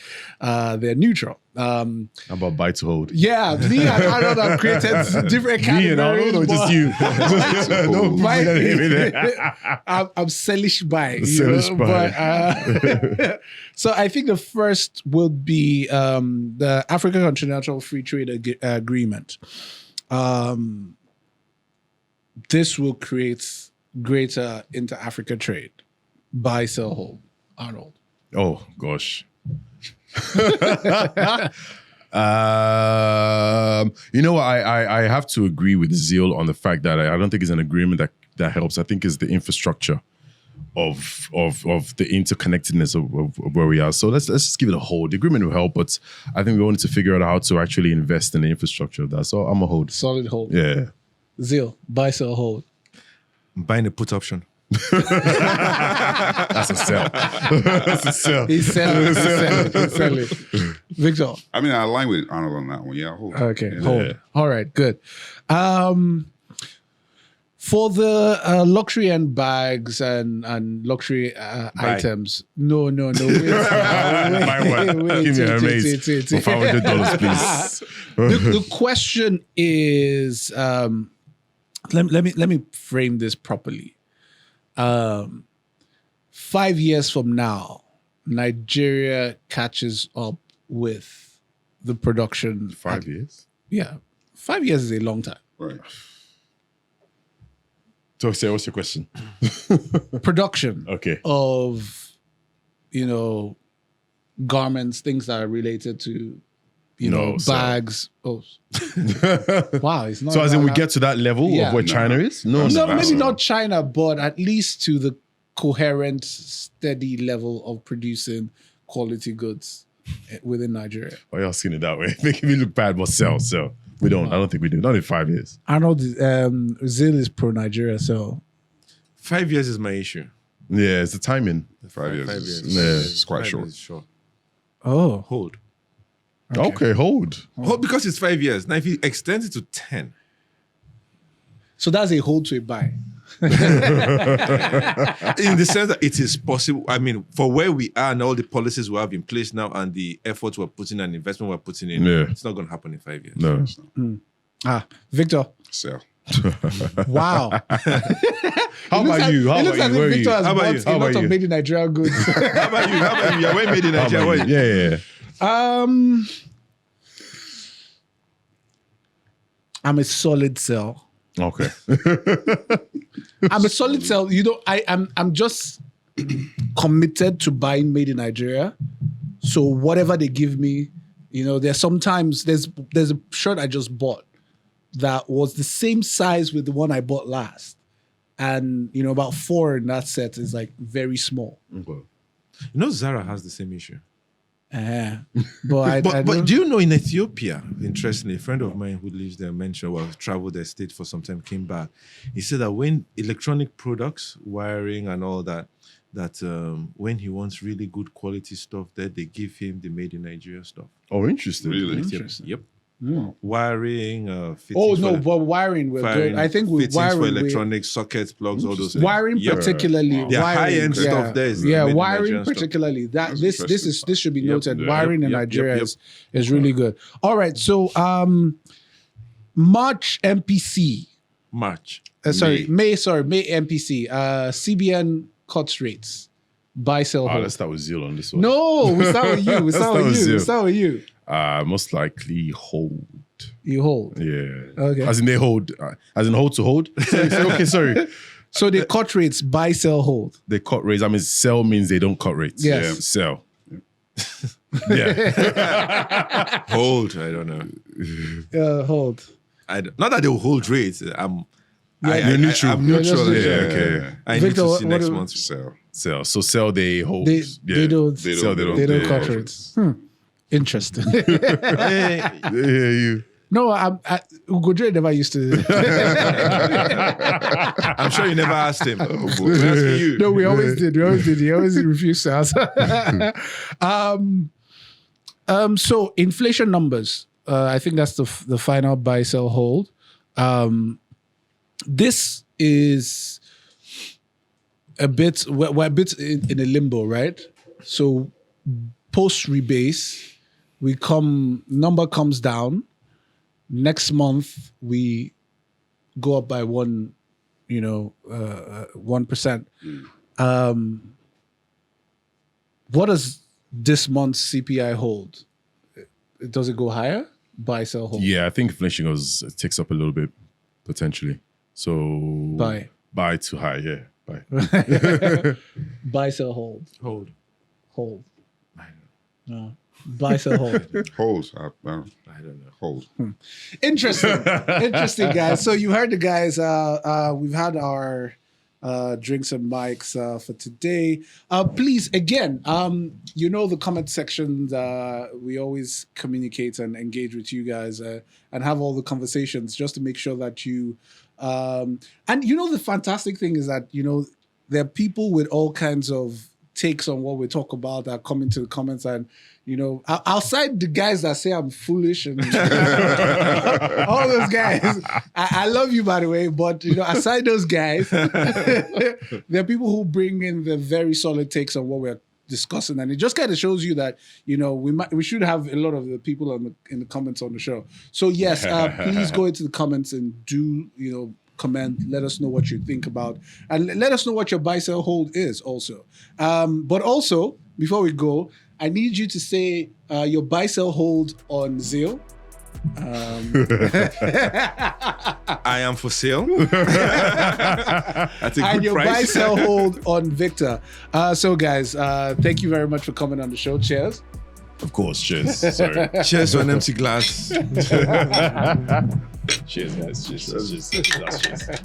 neutral. How about buy to hold? Yeah, me and Arnold have created different categories. Me and Arnold, or just you? Don't Buy- put that name in there. I'm sellish buy. Sellish buy. But, so I think the first will be the African Continental Free Trade Agreement. This will create greater inter-Africa trade. Buy, sell, hold. Arnold. Oh gosh. You know what? I have to agree with Zeal on the fact that I don't think it's an agreement that helps. I think it's the infrastructure of the interconnectedness of where we are. So let's just give it a hold. The agreement will help, but I think we wanted to figure out how to actually invest in the infrastructure of that. So I'm a hold. Solid hold. Yeah. Zeal. Buy, sell, hold. I'm buying a put option. That's a sell. That's a sell. He's selling. He's selling. Victor. I mean, I align with Arnold on that one. Yeah, hold. Okay, Yeah. hold. All right, good. For the luxury and bags and luxury items, no. Wait, Buy one. Give me a Hermes for $500, please. The question is, let me frame this properly. 5 years from now, Nigeria catches up with the production. 5 years. Yeah, 5 years is a long time. Right. So, say, what's your question? Production Okay. of, garments, things that are related to, So- bags. Oh, wow! It's not. So, as in, we allowed- get to that level Yeah. of where China is? No, No, no. maybe not China, but at least to the coherent, steady level of producing quality goods within Nigeria. Why are you asking it that way? Making me look bad, but sell. We don't. I don't think we do. Not in 5 years. Arnold, Zil is pro Nigeria, so 5 years is my issue. Yeah, it's the timing. 5 years. 5 years. Yeah. It's quite 5 short. years is short. oh, Hold. Okay, hold. Hold because it's 5 years. Now, if you extend it to 10, so that's a hold to a buy. in the sense that it is possible. I mean, for where we are and all the policies we have in place now and the efforts we're putting and investment we're putting in, Yeah. it's not going to happen in 5 years. No. Victor, Sell. wow. How about you? How It looks about as you? Where if are Victor you? has How about bought you? a How lot about of you? made in Nigeria goods. How about you? How about you? Yeah, we're made in How Nigeria. about you? Yeah. I'm a solid sell. Okay. I'm a solid sell. I'm just committed to buying made in Nigeria. So whatever they give me, there's sometimes there's a shirt I just bought that was the same size with the one I bought last. And about 4 in that set is like very small. Zara has the same issue. But But do you know in Ethiopia, interestingly, a friend of mine who lives there traveled there, stayed for some time, came back. He said that when electronic products, wiring and all that, when he wants really good quality stuff, that they give him the made in Nigeria stuff. Oh, interesting. Really? Interesting. Yep. Wiring, fittings Oh for no, but wiring we're good. I think with fittings wiring for electronics, sockets, plugs, all those things. wiring Yep. particularly, The wiring, high-end stuff there is made in wiring Nigerian stuff. particularly. That That's this should be Yep. noted. Yeah. Wiring in Yep. Nigeria Yep. is really good. All right, so March MPC. March. May MPC. CBN cuts rates. Buy, sell, hold. Let's start with Zeal on this one. No, we start with you. We Let's start start with with you. We you. start with you. Most likely hold. You hold. Yeah. Okay. As in they hold. As in hold to hold. Sorry. So they cut rates. Buy, sell, hold. They cut rates. I mean, sell means they don't cut rates. Yes. Yeah. Sell. Yeah. Hold. I don't know. Hold. Not that they will hold rates. I'm You're neutral. I'm neutral. You're Yeah. neutral. Okay. I need Victor, to what- see what next do- month. Sell. Sell. So sell they hold. They Yeah. don't. Sell they don't. They don't yeah. cut rates. Interesting. Yeah, you. No, Ugodre never used to. I'm sure you never asked him. We're asking you. No, we always did. He always refused to answer. So inflation numbers. I think that's the final buy, sell, hold. This is we're a bit in a limbo, right? So post rebase, number comes down. Next month we go up by 1%. What does this month's CPI hold? Does it go higher? Buy, sell, hold. Yeah, I think inflation ticks up a little bit potentially. So buy too high. Yeah, buy. Buy, sell, hold. Hold. Hold. No. Buy, sell, hold. Hold. I don't know. Hold. Interesting, guys. So you heard the guys. We've had our drinks and mics for today. Please, again, the comment sections. We always communicate and engage with you guys and have all the conversations just to make sure that you. And the fantastic thing is that there are people with all kinds of takes on what we talk about that come into the comments, and outside the guys that say I'm foolish and all those guys, I love you, by the way, but aside those guys, there are people who bring in the very solid takes on what we're discussing, and it just kind of shows you that we should have a lot of the people in the comments on the show. So yes, please go into the comments and do comment. Let us know what you think about, and let us know what your buy, sell, hold is also. But also, before we go, I need you to say your buy, sell, hold on Zeal. I am for sale. That's a And good your buy, price. sell, hold on Victor. So guys, thank you very much for coming on the show. Cheers. Of course, cheers. Sorry. Cheers to an empty glass. Cheers, guys. Cheers. Cheers.